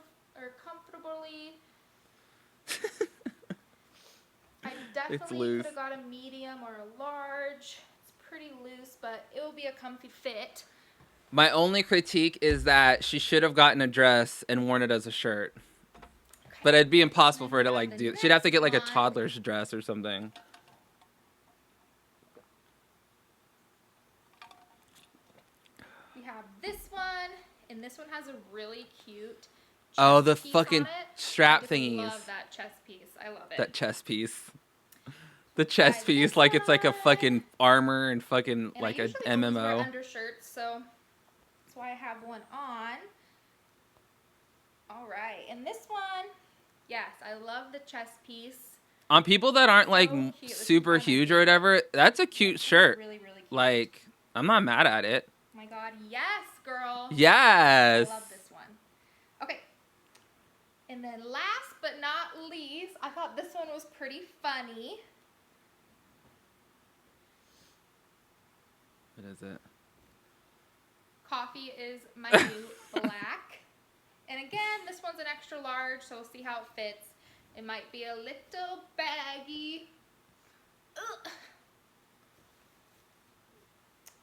I definitely could have got a medium or a large. It's pretty loose, but it will be a comfy fit. My only critique is that she should have gotten a dress and worn it as a shirt. Okay. But it'd be impossible for her to like do. She'd have to get like a next one. toddler's dress or something. We have this one, and this one has a really cute Oh, the chest piece fucking on it. strap I just thingies. love that chest piece. I love it. That chest piece. The chest Guys, piece, this like it's like a one- fucking armor and fucking And like I a usually always wear MMO. undershirts, so that's why I have one on. All right, and this one, yes, I love the chest piece. On people that aren't like So cute. This is super probably my huge or whatever, that's a cute It's shirt. really, really cute. Like, I'm not mad at it. Oh my God, yes, girl. Yes. I love this one. Okay. And then last but not least, I thought this one was pretty funny. What is it? Coffee is my new black. And again, this one's an extra large, so we'll see how it fits. It might be a little baggy. Ugh.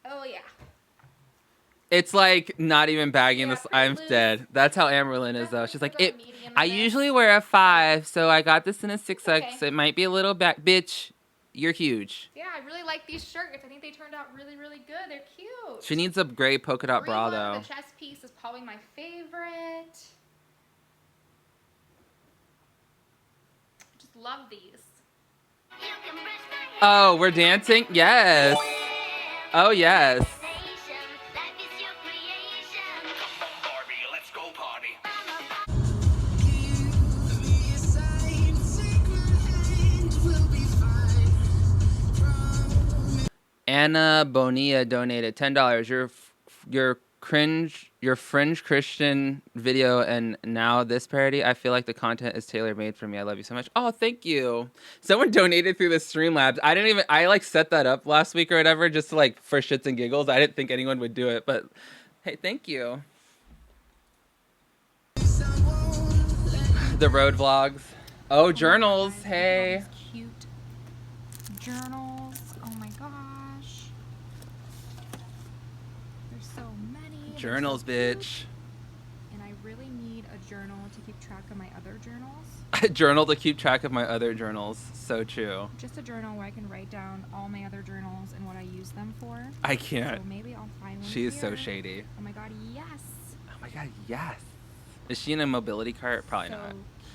Oh yeah. It's like not even bagging Yeah, this. pretty I'm loose. dead. That's how Amberlynn is though. Definitely She's like, could've it. got medium in I this. usually wear a 5, so I got this in a 6X. Okay. It might be a little back. Bitch, you're huge. Yeah, I really like these shirts. I think they turned out really, really good. They're cute. She needs a gray polka dot bra Green one, though. The chest piece is probably my favorite. Just love these. Oh, we're dancing? Yes. Oh, yes. Anna Bonilla donated $10. Your your fringe Christian video and now this parody. I feel like the content is tailor made for me. I love you so much. Oh, thank you. Someone donated through the Streamlabs. I like set that up last week or whatever, just to like for shits and giggles. I didn't think anyone would do it, but hey, thank you. The road vlogs. Oh, journals. God, Hey. look at all these cute journals. Oh my gosh. There's so many. Journals, They're so cute. bitch. And I really need a journal to keep track of my other journals. A journal to keep track of my other journals. So true. Just a journal where I can write down all my other journals and what I use them for. I can't. So maybe I'll find one She is so here. shady. Oh my god, yes. Oh my god, yes. Is she in a mobility cart? Probably So not.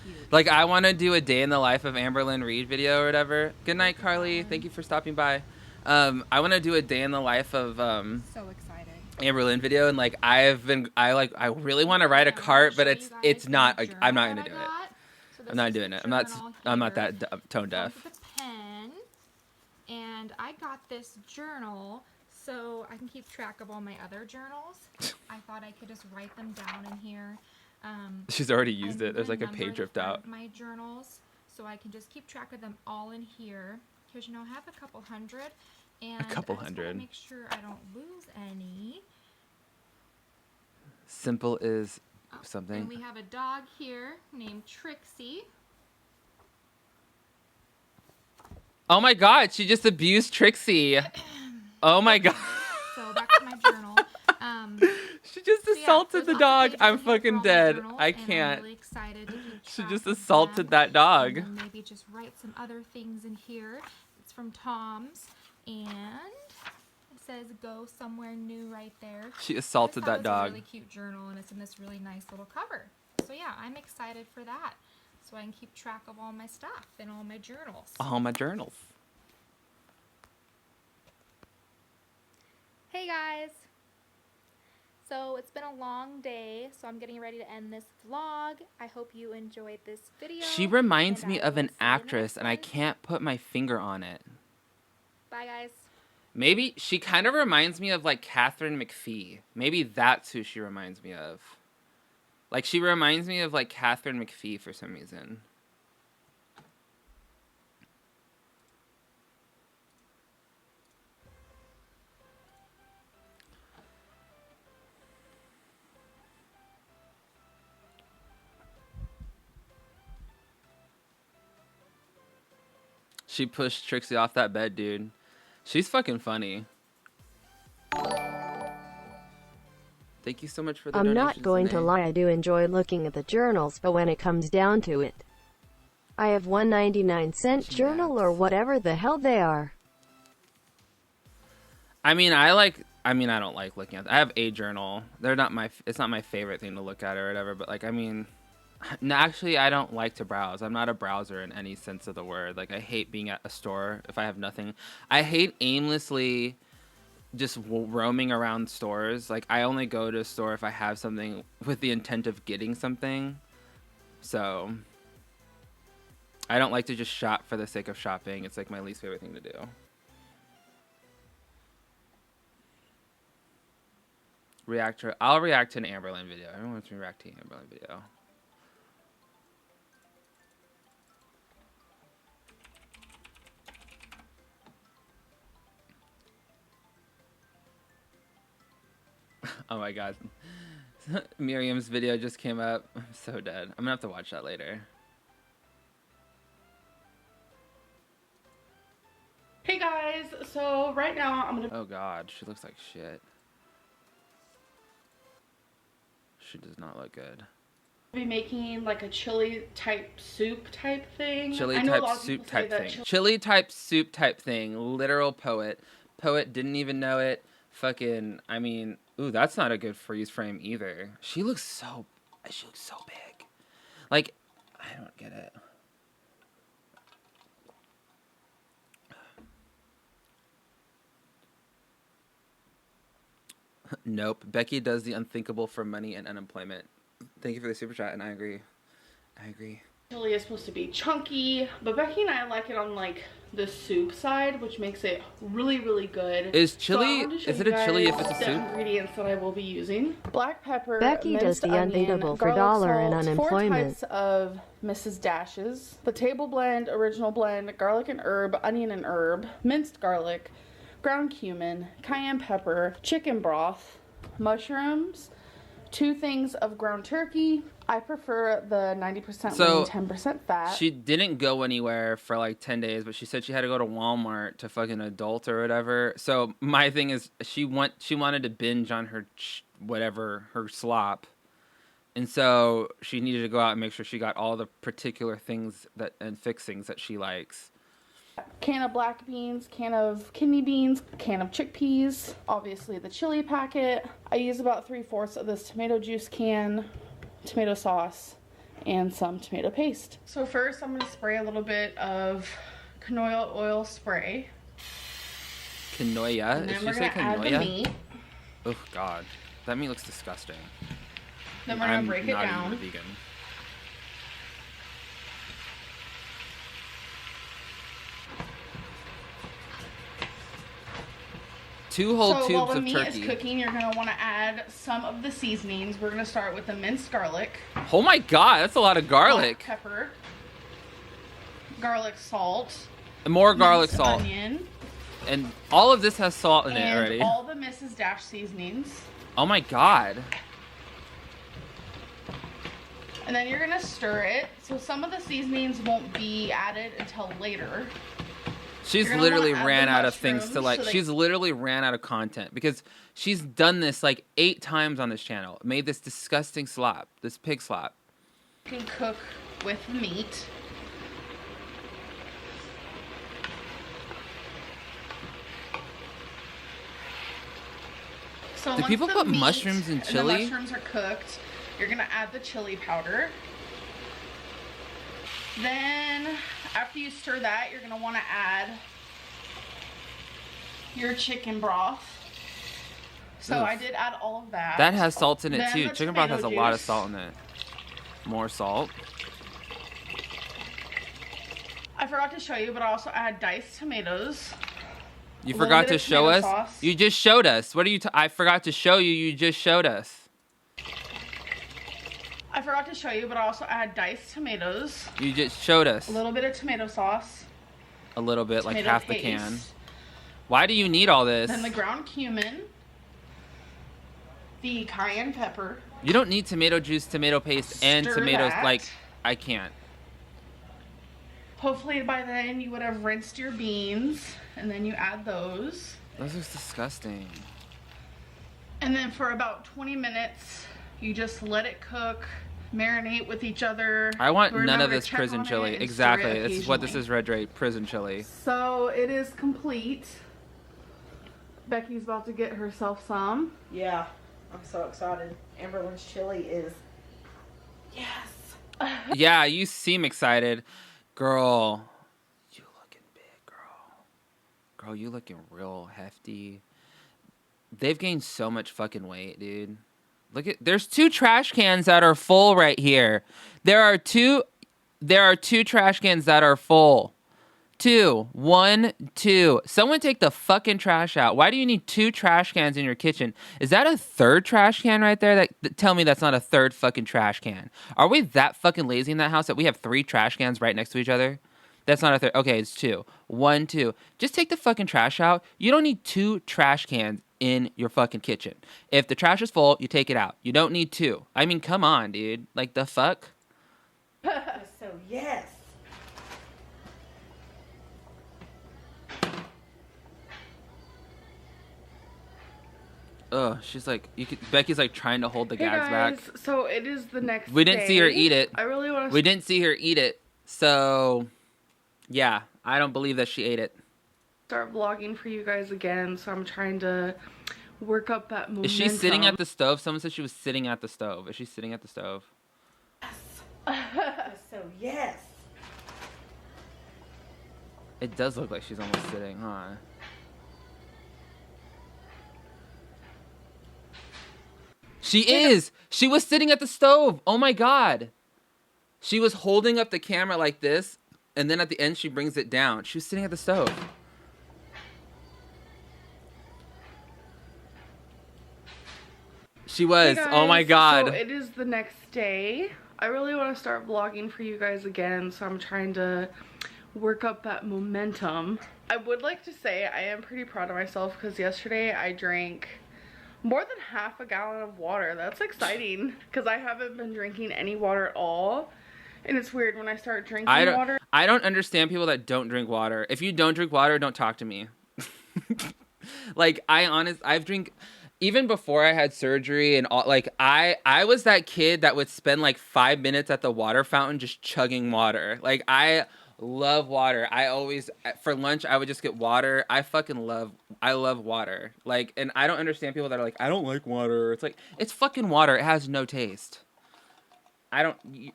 cute. Like, I want to do a day in the life of Amberlynn Reed video or whatever. Good night, Carly. Thank you for stopping by. I want to do a day in the life of So excited. Amberlynn video, and like I really want to write a cart, but it's not. I'm not gonna do it. I'm not doing it. I'm not that tone deaf. With a pen, and I got this journal so I can keep track of all my other journals. I thought I could just write them down in here. She's already used I it. There's like a number page the ripped front out. of my journals, so I can just keep track of them all in here. Because I have a couple hundred, and A couple I just hundred. wanna make sure I don't lose any. Simple is Oh, something. And we have a dog here named Trixie. Oh my god, she just abused Trixie. Oh my god. So back to my journal. She just So yeah, assaulted there's the lots of dog. pages I'm in here for fucking all my dead. journals, I and I'm can't. really excited to keep She track just of assaulted them, that dog. and then maybe just write some other things in here. It's from Tom's, and it says "Go somewhere new" right there. She I assaulted just thought that it was dog. a really cute journal, and it's in this really nice little cover. So yeah, I'm excited for that. So I can keep track of all my stuff and all my journals. All my journals. Hey guys! So it's been a long day, so I'm getting ready to end this vlog. I hope you enjoyed this video. She reminds and me I of will an see you next actress, and I time. can't put my finger on it. Bye guys. Maybe she kind of reminds me of like Catherine McPhee. Maybe that's who she reminds me of. Like she reminds me of like Catherine McPhee for some reason. She pushed Trixie off that bed, dude. She's fucking funny. Thank you so much for the I'm donations, not going to Zane. lie, I do enjoy looking at the journals, but when it comes down to it, I have 1.99 journal or whatever the hell they are. I mean, I don't like looking at. I have a journal. They're not my. It's not my favorite thing to look at or whatever. But like, I mean, no, actually, I don't like to browse. I'm not a browser in any sense of the word. Like, I hate being at a store if I have nothing. I hate aimlessly just roaming around stores. Like, I only go to a store if I have something with the intent of getting something. So, I don't like to just shop for the sake of shopping. It's like my least favorite thing to do. I'll react to an Amberlynn video. Everyone wants me to react to an Amberlynn video. Oh my god. Miriam's video just came up. I'm so dead. I'm gonna have to watch that later. Hey guys, so right now I'm gonna Oh god, she looks like shit. She does not look good. be making like a chili type soup type thing. Chili I know a type lot of soup people say type that thing. Chili type soup type thing. Literal poet. Poet didn't even know it. Fucking, I mean, ooh, that's not a good freeze frame either. She looks so big. Like, I don't get it. Nope. Becky does the unthinkable for money and unemployment. Thank you for the super chat, and I agree. chili is supposed to be chunky, but Becky and I like it on like the soup side, which makes it really, really good. Is chili, is it a chili if it's a the soup? ingredients that I will be using. Black pepper, Becky does minced the onion, undateable for garlic dollar and salt, 4 unemployment. types of Mrs. Dashes, the table blend, original blend, garlic and herb, onion and herb, minced garlic, ground cumin, cayenne pepper, chicken broth, mushrooms, 2 things of ground turkey. I prefer the 90% lean, 10% fat. She didn't go anywhere for like 10 days, but she said she had to go to Walmart to fucking adult or whatever. So my thing is, she wanted to binge on her her slop, and so she needed to go out and make sure she got all the particular things and fixings that she likes. Can of black beans, can of kidney beans, can of chickpeas, obviously the chili packet. I use about 3/4 of this tomato juice can, tomato sauce, and some tomato paste. So first I'm going to spray a little bit of canola oil spray. Canola? Did she say add the canola? meat. Oh god, that meat looks disgusting. Then we're going to break it I'm down. not even a vegan. 2 whole tubes while the of meat turkey. is cooking, you're going to want to add some of the seasonings. We're going to start with the minced garlic. Oh my god, that's a lot of garlic. Black pepper. Garlic salt. More garlic salt. Onion. And all of this has salt in it And already. all the Mrs. Dash seasonings. Oh my god. And then you're going to stir it. So some of the seasonings won't be added until later. She's literally ran out of things to like. She's literally ran out of content because she's done this like 8 times on this channel. Made this disgusting slop, this pig slop. You can cook with meat. So Do people put mushrooms in chili? The mushrooms are cooked. You're gonna add the chili powder. Then, after you stir that, you're gonna want to add your chicken broth. So Oof. I did add all of that. That has salt in it Then too. the Chicken broth has a lot of juice. salt in it. More salt. I forgot to show you, but I also add diced tomatoes. You A forgot little to bit of show us? tomato sauce. You just showed us. What are you I forgot to show you. You just showed us. I forgot to show you, but I also add diced tomatoes. You just showed us. A little bit of tomato sauce. A little bit, like Tomato half the paste. can. Why do you need all this? Then the ground cumin. The cayenne pepper. You don't need tomato juice, tomato paste, and Stir tomatoes. that. Like, I can't. Hopefully by then you would have rinsed your beans, and then you add those. Those are disgusting. And then for about 20 minutes, you just let it cook, marinate with each other. I want none Remember of to this check prison on it chili. and stir Exactly. it This is what this occasionally. is, Red Ray. Prison chili. So it is complete. Becky's about to get herself some. Yeah, I'm so excited. Amberlynn's chili is... Yes! Yeah, you seem excited. Girl, you looking big, girl. Girl, you looking real hefty. They've gained so much fucking weight, dude. There's 2 trash cans that are full right here. There are two trash cans that are full. 2. 1, 2. Someone take the fucking trash out. Why do you need 2 trash cans in your kitchen? Is that a 3rd trash can right there? Tell me that's not a 3rd fucking trash can. Are we that fucking lazy in that house that we have 3 trash cans right next to each other? That's not a 3rd. Okay, it's 2. 1, 2. Just take the fucking trash out. You don't need 2 trash cans in your fucking kitchen. If the trash is full, you take it out. You don't need 2. I mean, come on, dude. Like, the fuck? So, yes! Ugh, she's like, Becky's like trying to hold the gags back. So it is the next We didn't see her eat it. I really want to... We didn't see her eat it. So, yeah, I don't believe that she ate it. start vlogging for you guys again, so I'm trying to work up that momentum. Is she sitting at the stove? Someone said she was sitting at the stove. Is she sitting at the stove? So, yes! It does look like she's almost sitting, huh? She is! She was sitting at the stove! Oh my god! She was holding up the camera like this. And then at the end, she brings it down. She was sitting at the stove. She was. Hey guys, oh my God. So it is the next day. I really want to start vlogging for you guys again, so I'm trying to work up that momentum. I would like to say I am pretty proud of myself because yesterday I drank more than half a gallon of water. That's exciting because I haven't been drinking any water at all. And it's weird when I start drinking water. I don't understand people that don't drink water. If you don't drink water, don't talk to me. Like, I've drink, even before I had surgery and all, like, I was that kid that would spend like 5 minutes at the water fountain just chugging water. Like, I love water. I always, for lunch, I would just get water. I love water. Like, and I don't understand people that are like, I don't like water. It's like, it's fucking water. It has no taste.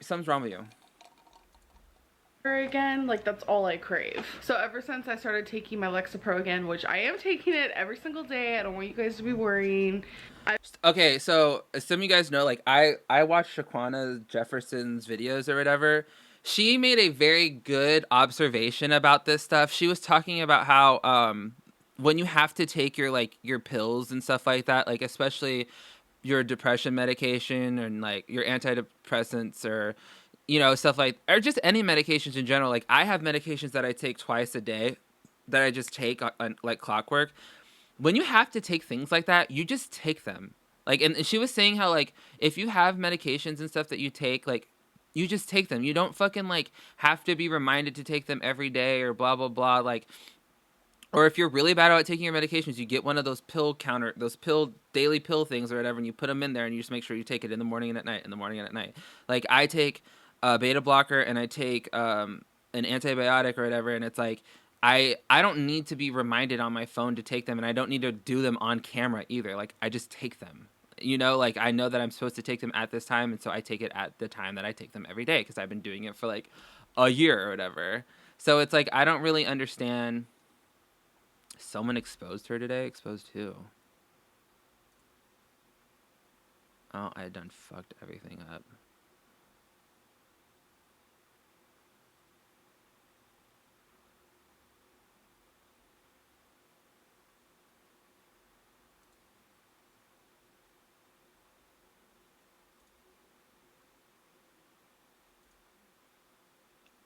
Something's wrong with you. Again, like, that's all I crave. So ever since I started taking my Lexapro again, which I am taking it every single day, I don't want you guys to be worrying. Okay, so some of you guys know, like, I watched Shaquana Jefferson's videos or whatever. She made a very good observation about this stuff. She was talking about how when you have to take your pills and stuff like that, like, especially your depression medication and like your antidepressants or stuff like, or just any medications in general. Like, I have medications that I take twice a day that I just take on like clockwork. When you have to take things like that, you just take them. Like, and she was saying how, like, if you have medications and stuff that you take, like, you just take them. You don't fucking, like, have to be reminded to take them every day or blah, blah, blah. Like, or if you're really bad about taking your medications, you get one of those daily pill things or whatever, and you put them in there and you just make sure you take it in the morning and at night, Like, I take a beta blocker and I take an antibiotic or whatever, and it's like, I don't need to be reminded on my phone to take them, and I don't need to do them on camera either. Like, I just take them. Like, I know that I'm supposed to take them at this time, and so I take it at the time that I take them every day because I've been doing it for like a year or whatever. So it's like, I don't really understand. Someone exposed her today? Exposed who? Oh, I done fucked everything up.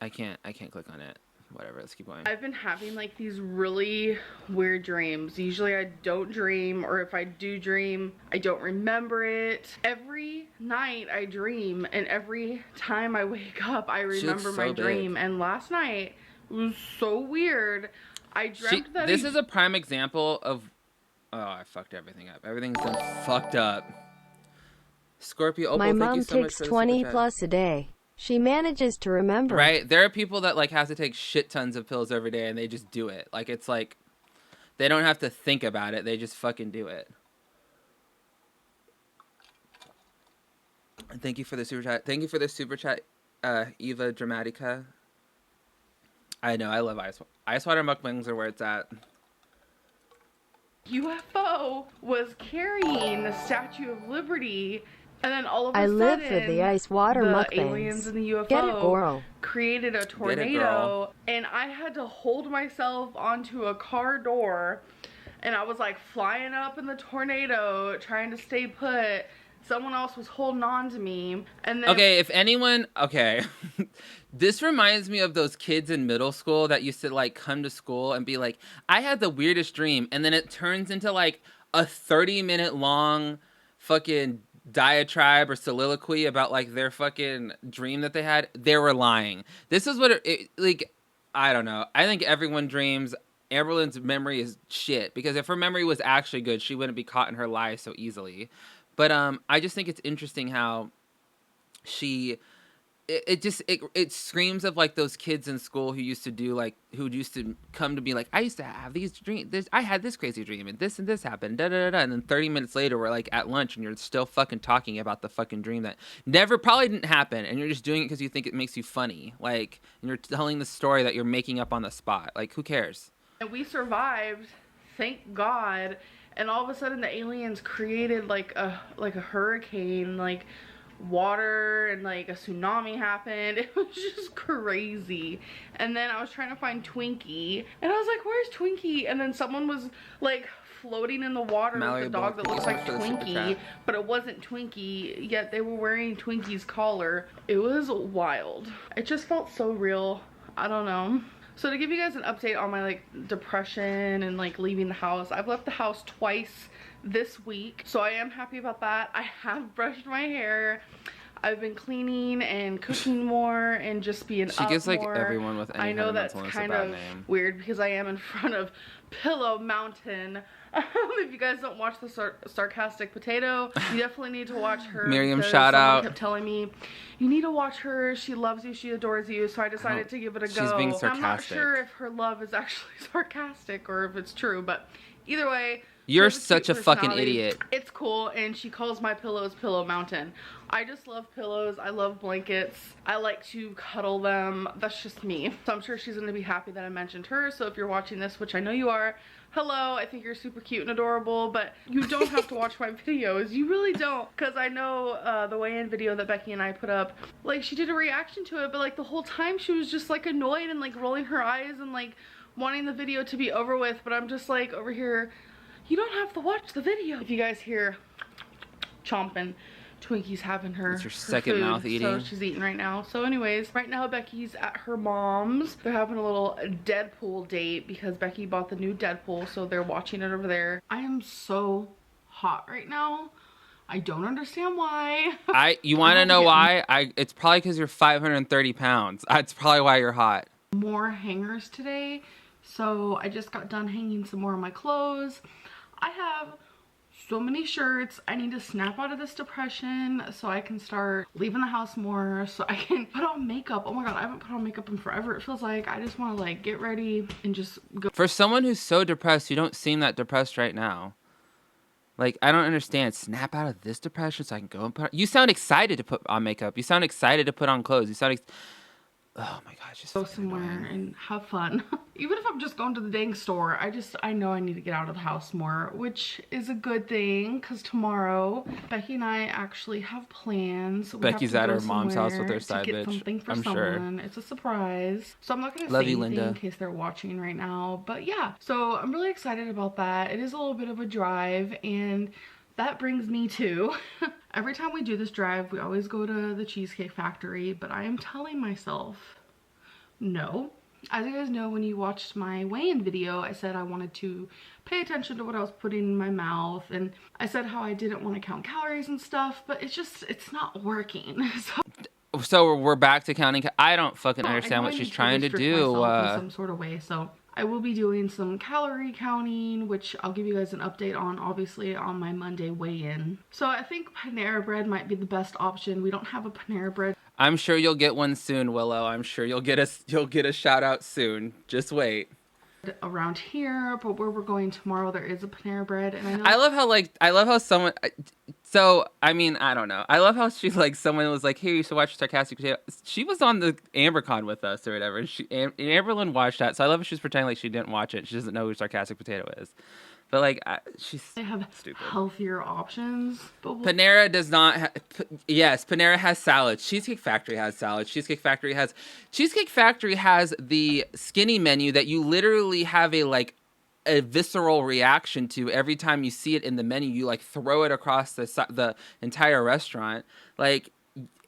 I can't click on it. Whatever, let's keep going. I've been having like these really weird dreams. Usually I don't dream, or if I do dream, I don't remember it. Every night I dream, and every time I wake up, I remember my dream. And last night was so weird. I dreamt that this is a prime example of, oh, I fucked everything up. Everything's done fucked up. Scorpio, my mom takes 20 plus a day. She manages to remember. Right? There are people that, like, have to take shit tons of pills every day, and they just do it. Like, it's like, they don't have to think about it. They just fucking do it. And thank you for the super chat. Thank you for the super chat, Eva Dramatica. I know, I love ice water mukbangs are where it's at. UFO was carrying the Statue of Liberty. And then all of a sudden, live for the ice water mukbangs. Aliens in the UFO created a tornado, and I had to hold myself onto a car door, and I was like flying up in the tornado, trying to stay put. Someone else was holding on to me, and then this reminds me of those kids in middle school that used to like come to school and be like, I had the weirdest dream, and then it turns into like a 30-minute long fucking diatribe or soliloquy about like their fucking dream that they had. They were lying. This is what like, I don't know. I think everyone dreams. Amberlynn's memory is shit, because if her memory was actually good, she wouldn't be caught in her lies so easily. But I just think it's interesting how it screams of like those kids in school who used to come to be like, I used to have these dreams. I had this crazy dream and this happened. Da, da, da, da. And then 30 minutes later, we're like at lunch and you're still fucking talking about the fucking dream that probably didn't happen. And you're just doing it because you think it makes you funny. Like, and you're telling the story that you're making up on the spot. Like, who cares? And we survived, thank God. And all of a sudden the aliens created like a hurricane, like water and like a tsunami happened. It was just crazy. And then I was trying to find Twinkie and I was like, where's Twinkie? And then someone was like floating in the water with a dog that looks like Twinkie, but it wasn't Twinkie, yet they were wearing Twinkie's collar. It was wild. It just felt so real. I don't know. So to give you guys an update on my like depression and like leaving the house, I've left the house twice this week, so I am happy about that. I have brushed my hair. I've been cleaning and cooking more and just being She up gives like more. everyone with any I know kind of that's mental illness kind a bad of name. weird because I am in front of Pillow Mountain. If you guys don't watch the Sarcastic Potato, you definitely need to watch her. Miriam, shout out. Kept telling me, you need to watch her. She loves you. She adores you. So I decided to give it a go. She's being I'm not sarcastic. sure if her love is actually sarcastic or if it's true, but either way. You're she has such cute a fucking personality. idiot. It's cool, and she calls my pillows Pillow Mountain. I just love pillows. I love blankets. I like to cuddle them. That's just me. So I'm sure she's going to be happy that I mentioned her. So if you're watching this, which I know you are, hello, I think you're super cute and adorable, but you don't have to watch my videos. You really don't, because I know the weigh-in video that Becky and I put up, like, she did a reaction to it, but like the whole time she was just like annoyed and like rolling her eyes and like wanting the video to be over with, but I'm just like over here, you don't have to watch the video. If you guys hear chomping, Twinkie's having her, It's your second food, mouth eating. so she's eating right now. So anyways, right now Becky's at her mom's. They're having a little Deadpool date because Becky bought the new Deadpool, so they're watching it over there. I am so hot right now. I don't understand why. You want to know why? It's probably because you're 530 pounds. That's probably why you're hot. More hangers today, so I just got done hanging some more of my clothes. I have so many shirts. I need to snap out of this depression so I can start leaving the house more, so I can put on makeup. Oh my god, I haven't put on makeup in forever. It feels like I just want to like get ready and just go. For someone who's so depressed, you don't seem that depressed right now. Like, I don't understand. Snap out of this depression so I can go and put on... You sound excited to put on makeup. You sound excited to put on clothes. You sound... Oh my god, just Go somewhere and have fun. Even if I'm just going to the dang store, I know I need to get out of the house more, which is a good thing because tomorrow Becky and I actually have plans. Becky's at her mom's house with her side to get bitch. Something for I'm someone. Sure. It's a surprise. So I'm not going to say anything Linda. in case they're watching right now. But yeah, so I'm really excited about that. It is a little bit of a drive, and that brings me to every time we do this drive, we always go to the Cheesecake Factory, but I am telling myself, no. As you guys know, when you watched my weigh-in video, I said I wanted to pay attention to what I was putting in my mouth, and I said how I didn't want to count calories and stuff, but it's not working. So we're back to counting. I don't fucking understand what she's trying to do. In some sort of way, so I will be doing some calorie counting, which I'll give you guys an update on, obviously, on my Monday weigh-in. So I think Panera Bread might be the best option. We don't have a Panera Bread. I'm sure you'll get one soon, Willow. I'm sure you'll get a shout out soon. Just wait. Around here, but where we're going tomorrow, there is a Panera Bread, and I love how someone. So I mean, I don't know. I love how someone was like, "Hey, you should watch Sarcastic Potato." She was on the AmberCon with us or whatever. And Amberlynn watched that, so I love how she's pretending like she didn't watch it. She doesn't know who Sarcastic Potato is. But they have stupid. Healthier options. But Panera does not. Yes, Panera has salads. Cheesecake Factory has salads. Cheesecake Factory has the skinny menu that you literally have a visceral reaction to every time you see it in the menu. You throw it across the entire restaurant.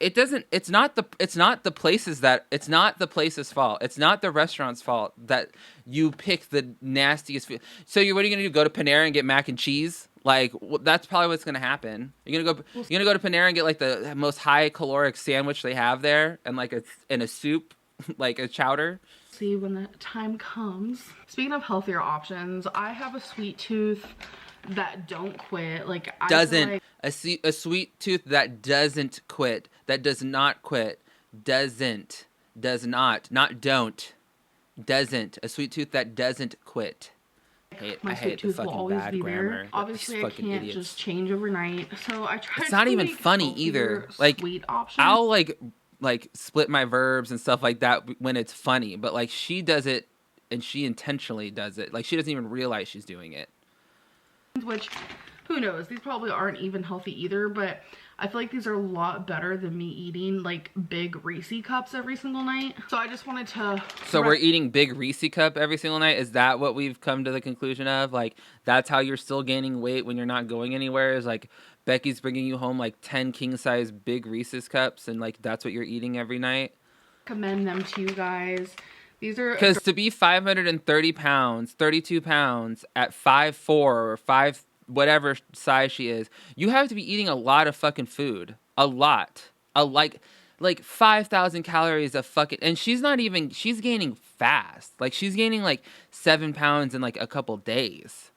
It's not the place's fault. It's not the restaurant's fault that you pick the nastiest food. So what are you gonna do? Go to Panera and get mac and cheese? That's probably what's gonna happen. You're gonna go to Panera and get the most high caloric sandwich they have there, and a soup, a chowder. See when the time comes. Speaking of healthier options, I have a sweet tooth that don't quit. A sweet tooth that doesn't quit, that does not quit, doesn't, does not don't, doesn't. A sweet tooth that doesn't quit. My sweet tooth will always be there. Obviously, I can't just change overnight, so I try. It's not even funny either. Sweet options. I'll split my verbs and stuff like that when it's funny, but she does it and she intentionally does it. She doesn't even realize she's doing it. Which Who knows? These probably aren't even healthy either, but I feel like these are a lot better than me eating like big Reese cups every single night. So I just wanted to... So we're eating big Reese cup every single night? Is that what we've come to the conclusion of? Like, that's how you're still gaining weight when you're not going anywhere? Is like Becky's bringing you home like 10 king-size big Reese's cups and like that's what you're eating every night? Recommend them to you guys. These are... Because to be 530 pounds, 32 pounds at 5'4" or 5... whatever size she is, you have to be eating a lot of fucking food. A lot. Like 5,000 calories of fucking... And she's gaining fast. Like, she's gaining like 7 pounds in like a couple days.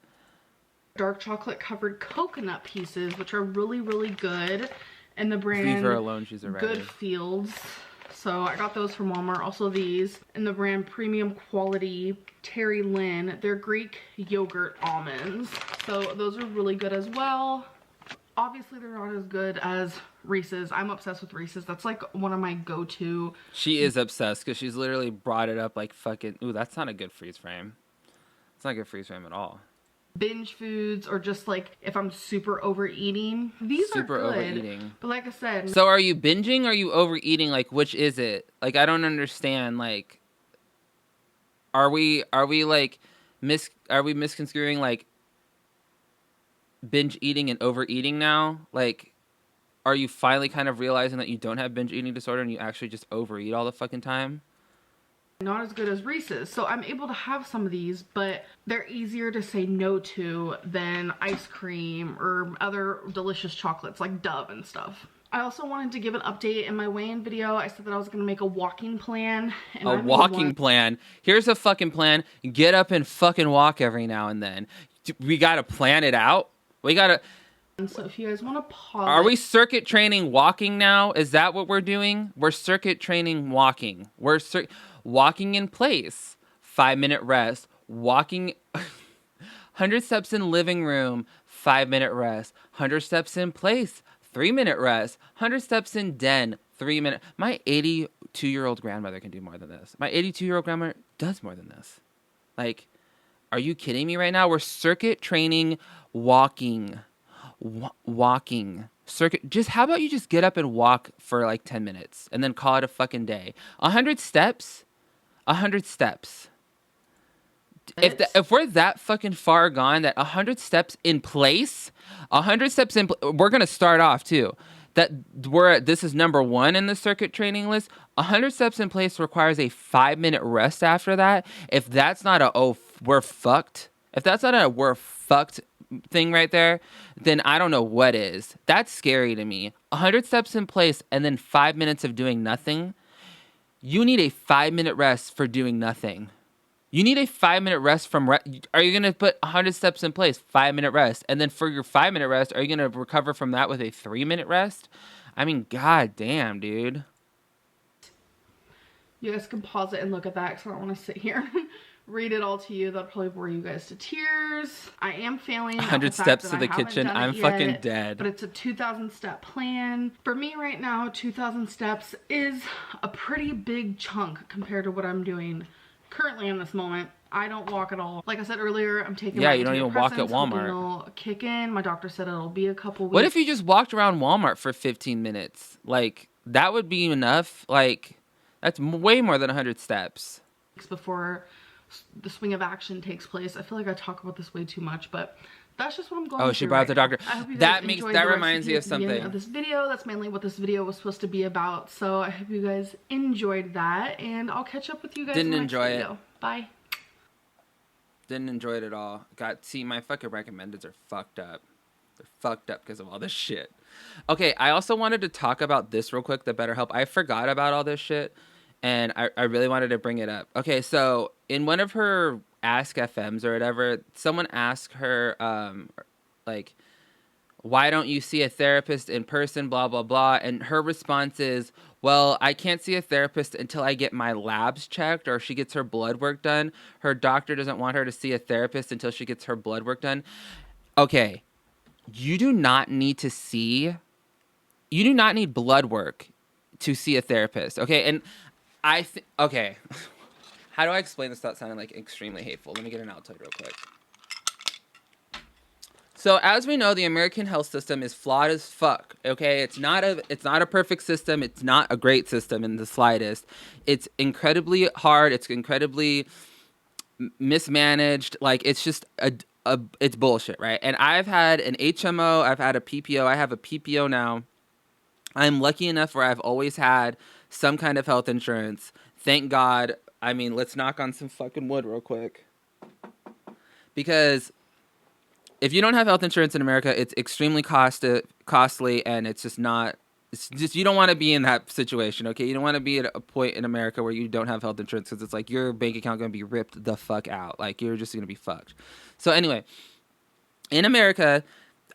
Dark chocolate covered coconut pieces, which are really, really good. And the brand... Leave her alone, she's a Good Fields. So I got those from Walmart. Also these in the brand Premium Quality Terry Lynn. They're Greek yogurt almonds. So those are really good as well. Obviously they're not as good as Reese's. I'm obsessed with Reese's. That's like one of my go-to. She is obsessed because she's literally brought it up like fucking... Ooh, that's not a good freeze frame. It's not a good freeze frame at all. Binge foods, or just like if I'm super overeating. These are good. Overeating. But like I said... So are you binging or are you overeating? Like, which is it? Like, I don't understand. Like, are we like are we misconstruing like binge eating and overeating now? Like, are you finally kind of realizing that you don't have binge eating disorder and you actually just overeat all the fucking time? Not as good as Reese's. So I'm able to have some of these, but they're easier to say no to than ice cream or other delicious chocolates like Dove and stuff. I also wanted to give an update in my weigh-in video. I said that I was going to make a walking plan. And a walking plan? Here's a fucking plan. Get up and fucking walk every now and then. We got to plan it out. We got to... So if you guys want to pause... Are we circuit training walking now? Is that what we're doing? We're circuit training walking. We're walking in place, 5-minute rest, walking 100 steps in living room, 5-minute rest, 100 steps in place, 3-minute rest, 100 steps in den, 3-minute. My 82-year-old grandmother can do more than this. My 82-year-old grandmother does more than this. Like, are you kidding me right now? We're circuit training walking. Walking. Circuit. How about you just get up and walk for like 10 minutes and then call it a fucking day? 100 steps? 100 steps. If we're that fucking far gone that 100 steps in place, 100 steps in, we're going to start off too. This is number 1 in the circuit training list. 100 steps in place requires a 5-minute rest after that. If that's not we're fucked. If that's not a we're fucked thing right there, then I don't know what is. That's scary to me. 100 steps in place and then 5 minutes of doing nothing. You need a 5-minute rest for doing nothing. You need a 5-minute rest from... Are you going to put 100 steps in place, 5-minute rest, and then for your 5-minute rest, are you going to recover from that with a 3-minute rest? I mean, god damn, dude. You guys can pause it and look at that because I don't want to sit here and read it all to you. That'll probably bore you guys to tears. I am failing. 100 steps to the kitchen. I'm fucking dead. But it's a 2,000 step plan. For me right now, 2,000 steps is a pretty big chunk compared to what I'm doing currently in this moment. I don't walk at all. Like I said earlier, I'm taking my you don't even walk at Walmart. It'll kick in. My doctor said it'll be a couple weeks. What if you just walked around Walmart for 15 minutes? Like, that would be enough. Like, that's way more than 100 steps. Before the swing of action takes place. I feel like I talk about this way too much, but that's just what I'm going through. Oh, she brought up the doctor. That reminds me of something. Of this video, that's mainly what this video was supposed to be about. So I hope you guys enjoyed that, and I'll catch up with you guys in the next video. Bye. Didn't enjoy it at all. My fucking recommendeds are fucked up. They're fucked up because of all this shit. Okay, I also wanted to talk about this real quick, the BetterHelp. I forgot about all this shit, and I really wanted to bring it up. Okay, so in one of her Ask FMs or whatever, someone asked her, like, why don't you see a therapist in person, blah, blah, blah. And her response is, well, I can't see a therapist until I get my labs checked or she gets her blood work done. Her doctor doesn't want her to see a therapist until she gets her blood work done. Okay, you do not need blood work to see a therapist, okay? And okay. How do I explain this without sounding like extremely hateful? Let me get an Altoid real quick. So as we know, the American health system is flawed as fuck. Okay, it's not a perfect system. It's not a great system in the slightest. It's incredibly hard. It's incredibly mismanaged. Like it's just it's bullshit, right? And I've had an HMO. I've had a PPO. I have a PPO now. I'm lucky enough where I've always had some kind of health insurance. Thank God. I mean, let's knock on some fucking wood real quick. Because if you don't have health insurance in America, it's extremely costly, and it's just not. It's just you don't want to be in that situation, okay? You don't want to be at a point in America where you don't have health insurance because it's like your bank account going to be ripped the fuck out. Like you're just going to be fucked. So anyway, in America,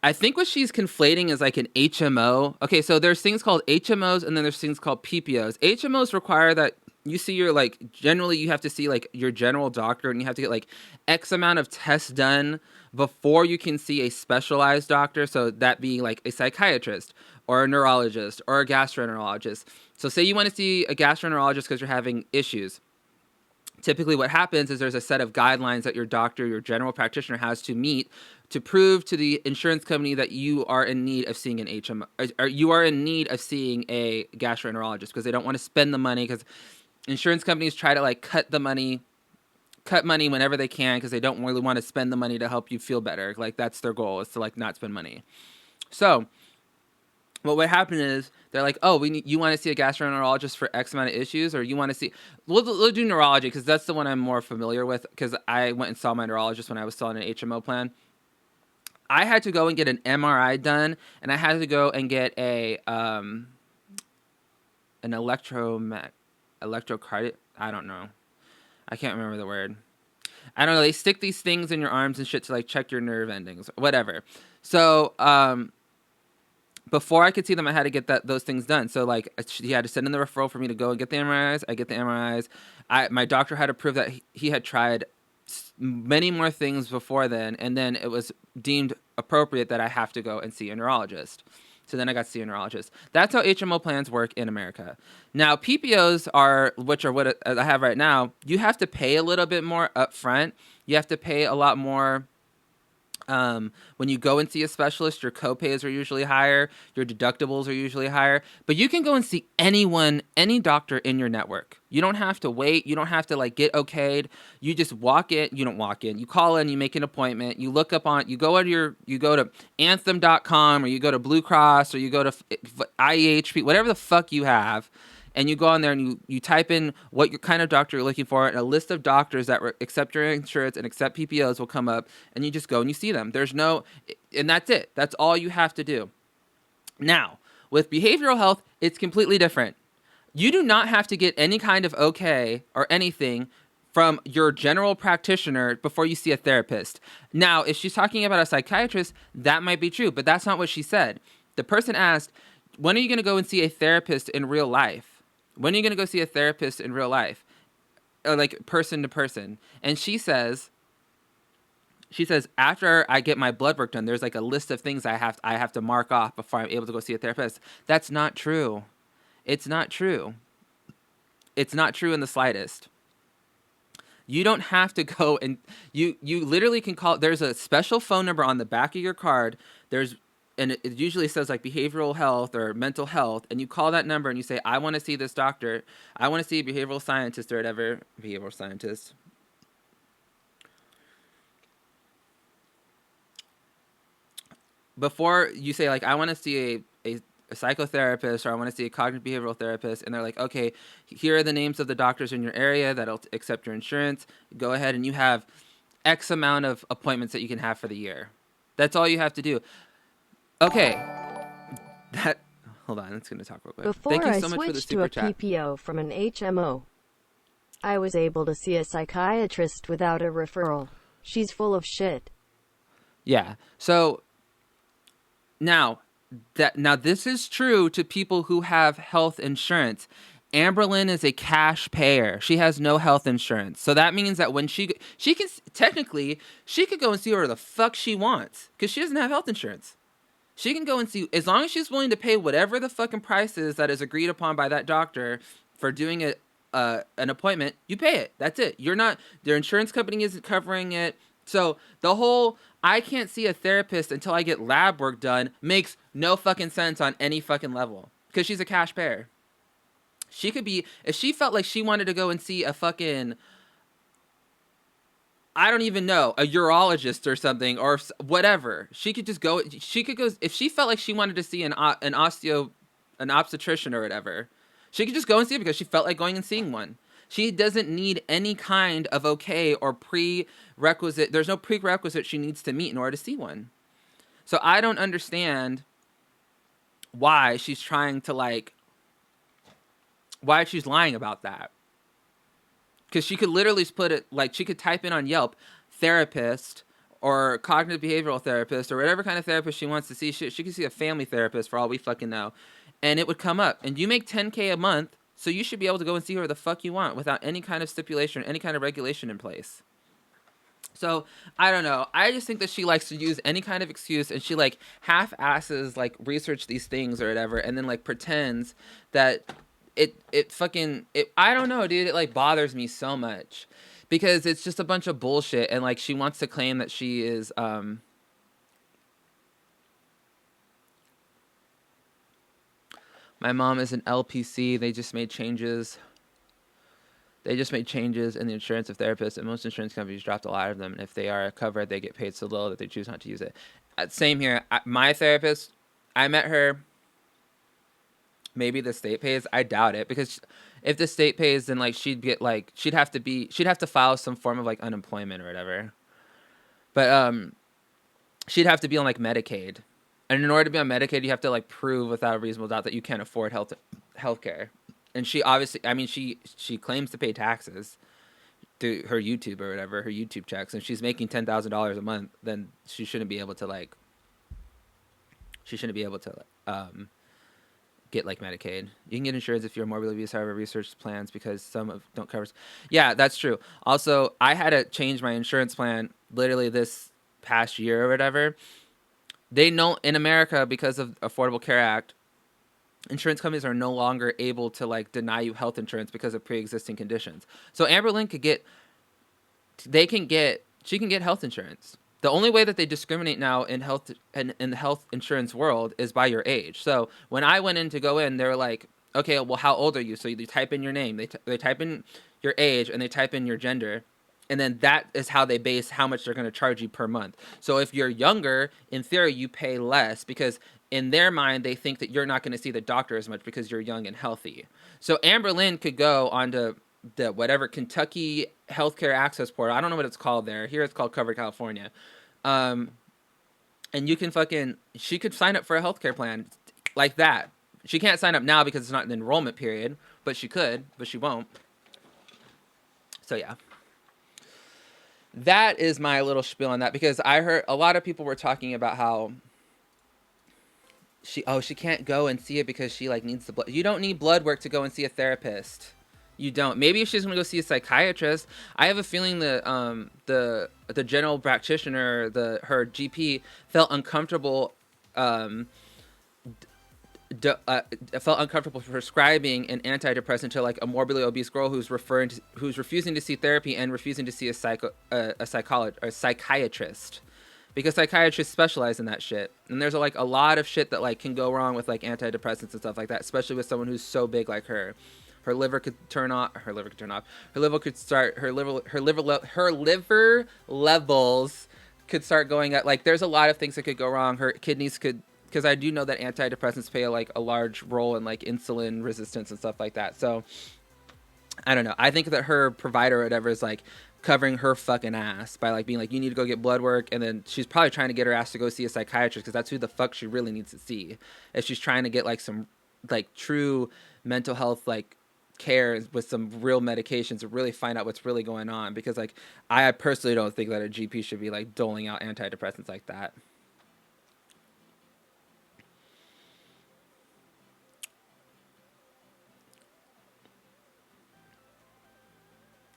I think what she's conflating is like an HMO. Okay, so there's things called HMOs and then there's things called PPOs. HMOs require that you see your generally you have to see like your general doctor and you have to get like X amount of tests done before you can see a specialized doctor. So that being like a psychiatrist or a neurologist or a gastroenterologist. So say you want to see a gastroenterologist because you're having issues. Typically what happens is there's a set of guidelines that your doctor, your general practitioner has to meet to prove to the insurance company that you are in need of seeing an HMO, or you are in need of seeing a gastroenterologist because they don't want to spend the money because insurance companies try to like cut money whenever they can because they don't really want to spend the money to help you feel better. Like that's their goal is to like not spend money. So what would happen is they're like, oh, you want to see a gastroenterologist for X amount of issues, or you want to see, we'll do neurology because that's the one I'm more familiar with because I went and saw my neurologist when I was still on an HMO plan. I had to go and get an MRI done, and I had to go and get an electrocardiography. I don't know. I can't remember the word. I don't know. They stick these things in your arms and shit to like check your nerve endings, whatever. So, before I could see them, I had to get those things done. So, like, he had to send in the referral for me to go and get the MRIs. I get the MRIs. My doctor had to prove that he had tried many more things before then, and then it was deemed appropriate that I have to go and see a neurologist. So then I got to see a neurologist. That's how HMO plans work in America. Now, PPOs which are what I have right now, you have to pay a little bit more up front. You have to pay a lot more. When you go and see a specialist, your copays are usually higher, your deductibles are usually higher, but you can go and see any doctor in your network. You don't have to wait. You don't have to like get okayed. You just walk in. You don't walk in. You call in, you make an appointment. You look up you go to anthem.com or you go to Blue Cross or you go to IEHP, whatever the fuck you have. And you go on there and you type in what your kind of doctor you're looking for, and a list of doctors that accept your insurance and accept PPOs will come up, and you just go and you see them. And that's it. That's all you have to do. Now, with behavioral health, it's completely different. You do not have to get any kind of okay or anything from your general practitioner before you see a therapist. Now, if she's talking about a psychiatrist, that might be true, but that's not what she said. The person asked, when are you going to go and see a therapist in real life? When are you going to go see a therapist in real life? Or like person to person. And she says, after I get my blood work done, there's like a list of things I have to mark off before I'm able to go see a therapist. That's not true. It's not true. It's not true in the slightest. You don't have to go and you literally can call. There's a special phone number on the back of your card. And it usually says like behavioral health or mental health. And you call that number and you say, I want to see this doctor. I want to see a behavioral scientist or whatever. Behavioral scientist. Before you say like, I want to see a psychotherapist or I want to see a cognitive behavioral therapist. And they're like, okay, here are the names of the doctors in your area that'll accept your insurance. Go ahead and you have X amount of appointments that you can have for the year. That's all you have to do. Okay, hold on, it's going to talk real quick. Before Thank you I so much for the switched to super a chat. PPO from an HMO, I was able to see a psychiatrist without a referral. She's full of shit. Yeah, so now this is true to people who have health insurance. Amberlynn is a cash payer. She has no health insurance. So that means that when she could go and see whoever the fuck she wants because she doesn't have health insurance. She can go and see, as long as she's willing to pay whatever the fucking price is that is agreed upon by that doctor for doing an appointment, you pay it. That's it. Their insurance company isn't covering it. So the whole I can't see a therapist until I get lab work done makes no fucking sense on any fucking level. Because she's a cash payer. She could be, if she felt like she wanted to go and see a fucking, I don't even know, a urologist or something or whatever. She could just go, if she felt like she wanted to see an obstetrician or whatever, she could just go and see it because she felt like going and seeing one. She doesn't need any kind of okay or prerequisite. There's no prerequisite she needs to meet in order to see one. So I don't understand why she's trying to why she's lying about that. Because she could literally put it, she could type in on Yelp, therapist or cognitive behavioral therapist or whatever kind of therapist she wants to see. She could see a family therapist for all we fucking know. And it would come up. And you make $10K a month. So you should be able to go and see whoever the fuck you want without any kind of stipulation, any kind of regulation in place. So, I don't know. I just think that she likes to use any kind of excuse and she half-asses research these things or whatever and then pretends that it I don't know, dude. It bothers me so much because it's just a bunch of bullshit and she wants to claim that she is my mom is an LPC. They just made changes. In the insurance of therapists, and most insurance companies dropped a lot of them. And if they are covered, they get paid so little that they choose not to use it. Same here. My therapist, I met her. Maybe the state pays. I doubt it because if the state pays, then she'd get she'd have to file some form of unemployment or whatever. But she'd have to be on Medicaid. And in order to be on Medicaid, you have to prove without a reasonable doubt that you can't afford healthcare. And she obviously, she claims to pay taxes through her YouTube or whatever, her YouTube checks, and she's making $10,000 a month. Then she shouldn't be able to get Medicaid. You can get insurance if you're morbidly obese, however, research plans because some don't cover. Yeah, that's true. Also, I had to change my insurance plan literally this past year or whatever. They know in America because of Affordable Care Act, insurance companies are no longer able to deny you health insurance because of pre-existing conditions. So Amberlynn she can get health insurance. The only way that they discriminate now in the health insurance world is by your age. So when I went in to go in, they were like, okay, well, how old are you? So you type in your name, they type in your age, and they type in your gender. And then that is how they base how much they're going to charge you per month. So if you're younger, in theory, you pay less because in their mind, they think that you're not going to see the doctor as much because you're young and healthy. So Amberlynn could go onto the whatever Kentucky healthcare access portal. I don't know what it's called there. Here it's called Covered California. And you can she could sign up for a healthcare plan like that. She can't sign up now because it's not an enrollment period, but she could, but she won't. So yeah. That is my little spiel on that because I heard a lot of people were talking about how she can't go and see it because she needs the blood. You don't need blood work to go and see a therapist. You don't. Maybe if she's gonna go see a psychiatrist, I have a feeling the general practitioner, her GP felt uncomfortable prescribing an antidepressant to a morbidly obese girl who's refusing to see therapy and refusing to see a psychiatrist, because psychiatrists specialize in that shit. And there's a lot of shit that can go wrong with antidepressants and stuff like that, especially with someone who's so big like her. Her liver could turn off. Her liver could start. Her liver levels could start going at there's a lot of things that could go wrong. Her kidneys could. Because I do know that antidepressants play a large role in insulin resistance and stuff like that. So I don't know. I think that her provider or whatever is covering her fucking ass by being you need to go get blood work, and then she's probably trying to get her ass to go see a psychiatrist because that's who the fuck she really needs to see. If she's trying to get some true mental health care with some real medications to really find out what's really going on, because I personally don't think that a GP should be doling out antidepressants like that.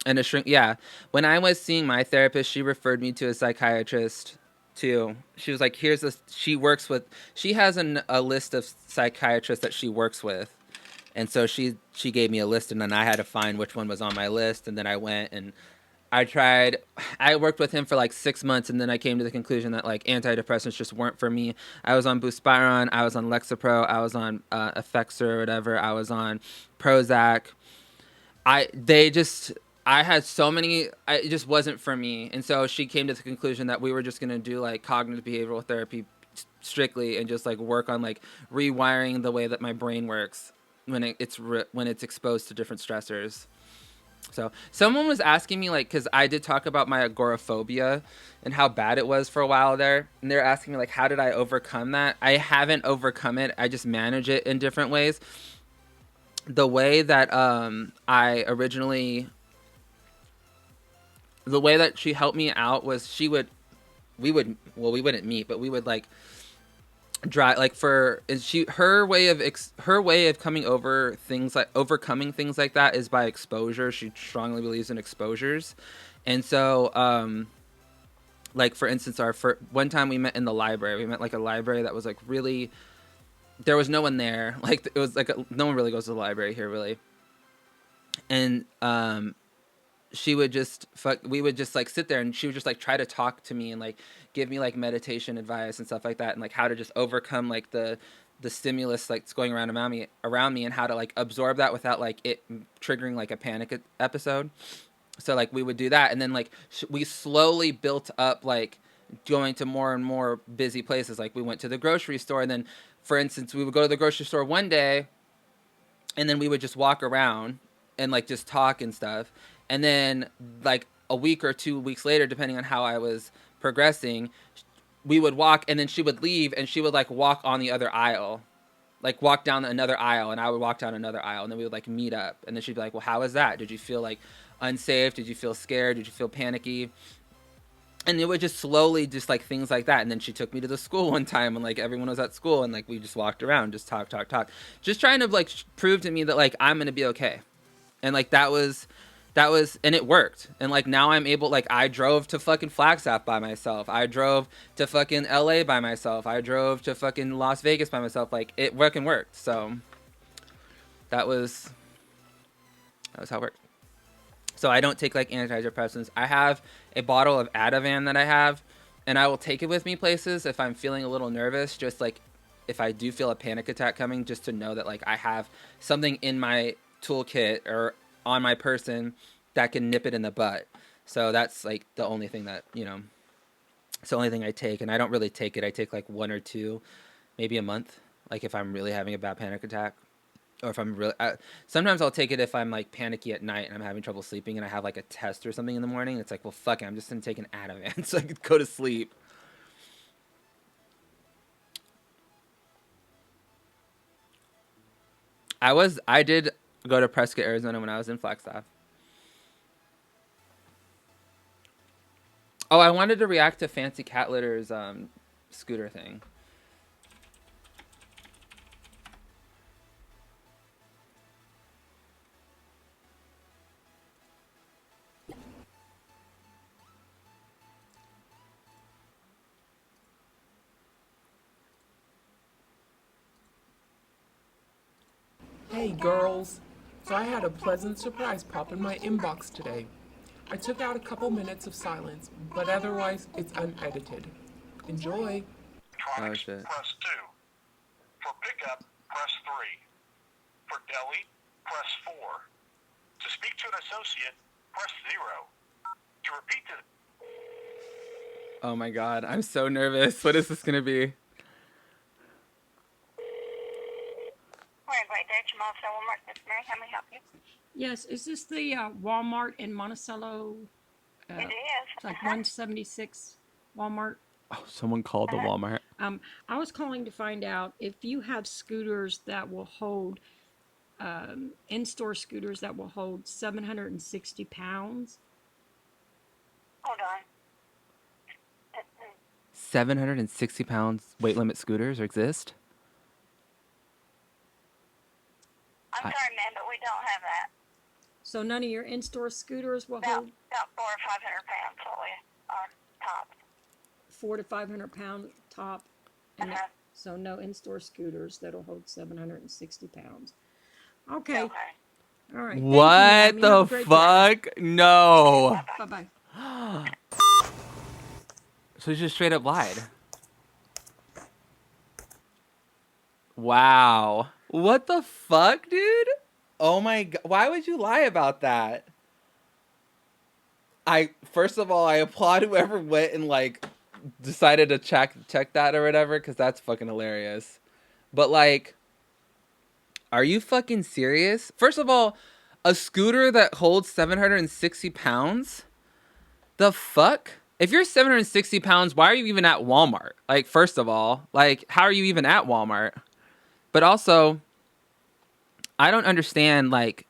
And a shrink, yeah. When I was seeing my therapist, she referred me to a psychiatrist too. She was like, she has a list of psychiatrists that she works with. And so she gave me a list, and then I had to find which one was on my list. And then I went and I worked with him for like 6 months, and then I came to the conclusion that like antidepressants just weren't for me. I was on Buspirone, I was on Lexapro, I was on Effexor or whatever, I was on Prozac. I had so many, it just wasn't for me. And so she came to the conclusion that we were just going to do like cognitive behavioral therapy strictly and just like work on like rewiring the way that my brain works when it's exposed to different stressors. So someone was asking me, like, because I did talk about my agoraphobia and how bad it was for a while there. And they're asking me, like, how did I overcome that? I haven't overcome it. I just manage it in different ways. The way that the way that she helped me out was we wouldn't meet, but we would, like, drive, like, her way of coming over things, like overcoming things like that, is by exposure. She strongly believes in exposures. And so like, for instance, one time we met in the library. We met like a library that was like really, there was no one there. Like, it was like no one really goes to the library here, really. And we would just like sit there, and she would just like try to talk to me and like give me like meditation advice and stuff like that, and like how to just overcome like the stimulus like that's going around me, and how to like absorb that without like it triggering like a panic episode. So like we would do that, and then like we slowly built up like going to more and more busy places. Like, we went to the grocery store, and then, for instance, we would go to the grocery store one day, and then we would just walk around and like just talk and stuff. And then like a week or 2 weeks later, depending on how I was progressing, we would walk, and then she would leave, and she would like walk on the other aisle, like walk down another aisle, and I would walk down another aisle, and then we would like meet up. And then she'd be like, well, how was that? Did you feel like unsafe? Did you feel scared? Did you feel panicky? And it would just slowly, just like things like that. And then she took me to the school one time, and like everyone was at school, and like we just walked around, just talk, just trying to like prove to me that like I'm gonna be okay. And like that was, and it worked. And like now I'm able, like, I drove to fucking Flagstaff by myself. I drove to fucking LA by myself. I drove to fucking Las Vegas by myself. Like, it fucking worked. So that was how it worked. So I don't take like antidepressants. I have a bottle of Ativan that I have, and I will take it with me places if I'm feeling a little nervous, just like if I do feel a panic attack coming, just to know that like I have something in my toolkit or on my person that can nip it in the butt. So that's like the only thing that, it's the only thing I take. And I don't really take it. I take like 1 or 2, maybe a month, like if I'm really having a bad panic attack. Or if I'm really, sometimes I'll take it if I'm like panicky at night and I'm having trouble sleeping and I have like a test or something in the morning. It's like, well, fuck it, I'm just gonna take an Ativan so I could go to sleep. I did go to Prescott, Arizona when I was in Flagstaff. Oh, I wanted to react to Fancy Cat Litter's scooter thing. Hey girls! So I had a pleasant surprise pop in my inbox today. I took out a couple minutes of silence, but otherwise it's unedited. Enjoy! Oh shit. Press 2. For pickup, press 3. For deli, press 4. To speak to an associate, press 0. To repeat Oh my god, I'm so nervous. What is this gonna be? How may I help you? Yes, is this the Walmart in Monticello? It is. It's like 176 Walmart. Oh, someone called the Walmart. I was calling to find out if you have scooters that will hold, in-store scooters that will hold 760 pounds. Hold on. 760 pounds weight limit scooters exist? I'm sorry, ma'am, but we don't have that. So none of your in-store scooters will hold? About 400 or 500 pounds, on top. 400 to 500 pound top. And so no in-store scooters that'll hold 760 pounds. Okay. All right. What the fuck? No. Bye-bye. So she just straight up lied. Wow. What the fuck, dude? Oh my god. Why would you lie about that? First of all, I applaud whoever went and like decided to check that or whatever, because that's fucking hilarious. But like, are you fucking serious? First of all, a scooter that holds 760 pounds? The fuck? If you're 760 pounds, why are you even at Walmart? Like, first of all, like, how are you even at Walmart? But also, I don't understand, like,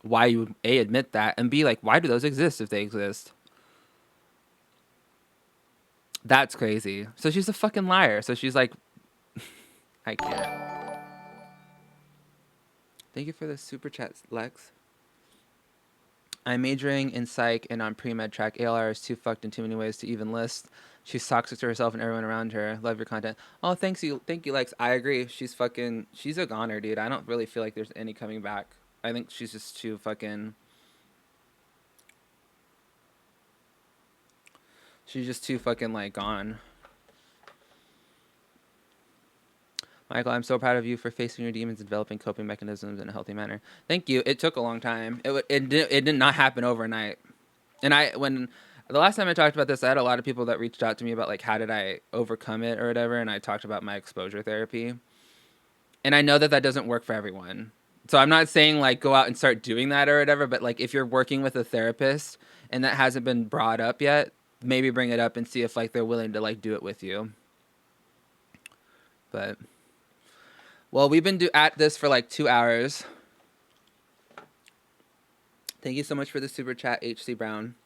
why you would A, admit that, and B, like, why do those exist if they exist? That's crazy. So she's a fucking liar. So she's like, I can't. Thank you for the super chat, Lex. I'm majoring in psych and on pre-med track. ALR is too fucked in too many ways to even list. She's toxic to herself and everyone around her. Love your content. Oh, thank you, Lex. I agree. She's a goner, dude. I don't really feel like there's any coming back. I think she's just too fucking... She's just too fucking, like, gone. Michael, I'm so proud of you for facing your demons and developing coping mechanisms in a healthy manner. Thank you. It took a long time. It did not happen overnight. And the last time I talked about this, I had a lot of people that reached out to me about, like, how did I overcome it or whatever, and I talked about my exposure therapy. And I know that doesn't work for everyone. So I'm not saying, like, go out and start doing that or whatever, but, like, if you're working with a therapist and that hasn't been brought up yet, maybe bring it up and see if, like, they're willing to, like, do it with you. But, well, we've been at this for, like, 2 hours. Thank you so much for the super chat, HC Brown.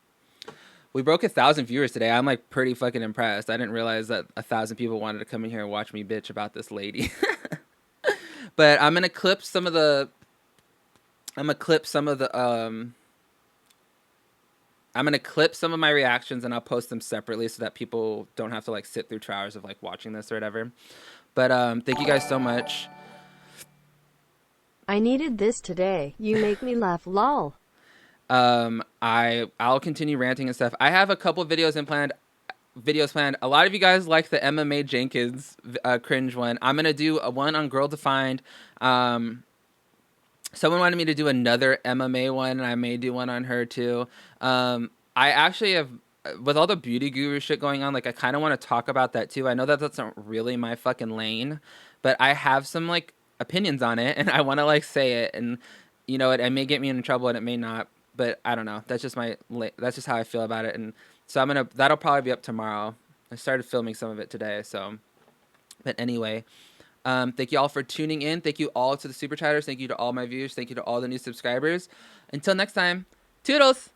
We broke 1,000 viewers today. I'm, like, pretty fucking impressed. I didn't realize that 1,000 people wanted to come in here and watch me bitch about this lady. But I'm gonna clip some of the. I'm gonna clip some of my reactions and I'll post them separately so that people don't have to, like, sit through 2 hours of, like, watching this or whatever. But thank you guys so much. I needed this today. You make me laugh, lol. I'll continue ranting and stuff. I have a couple videos planned. A lot of you guys like the MMA Jenkins cringe one. I'm gonna do one on Girl Defined. Someone wanted me to do another MMA one, and I may do one on her too. I actually have, with all the beauty guru shit going on, like, I kind of want to talk about that too. I know that that's not really my fucking lane, but I have some, like, opinions on it, and I want to, like, say it, and you know, it may get me in trouble, and it may not, but I don't know. That's just how I feel about it, and so that'll probably be up tomorrow. I started filming some of it today, so. But anyway, thank you all for tuning in. Thank you all to the super chatters. Thank you to all my viewers. Thank you to all the new subscribers. Until next time, toodles!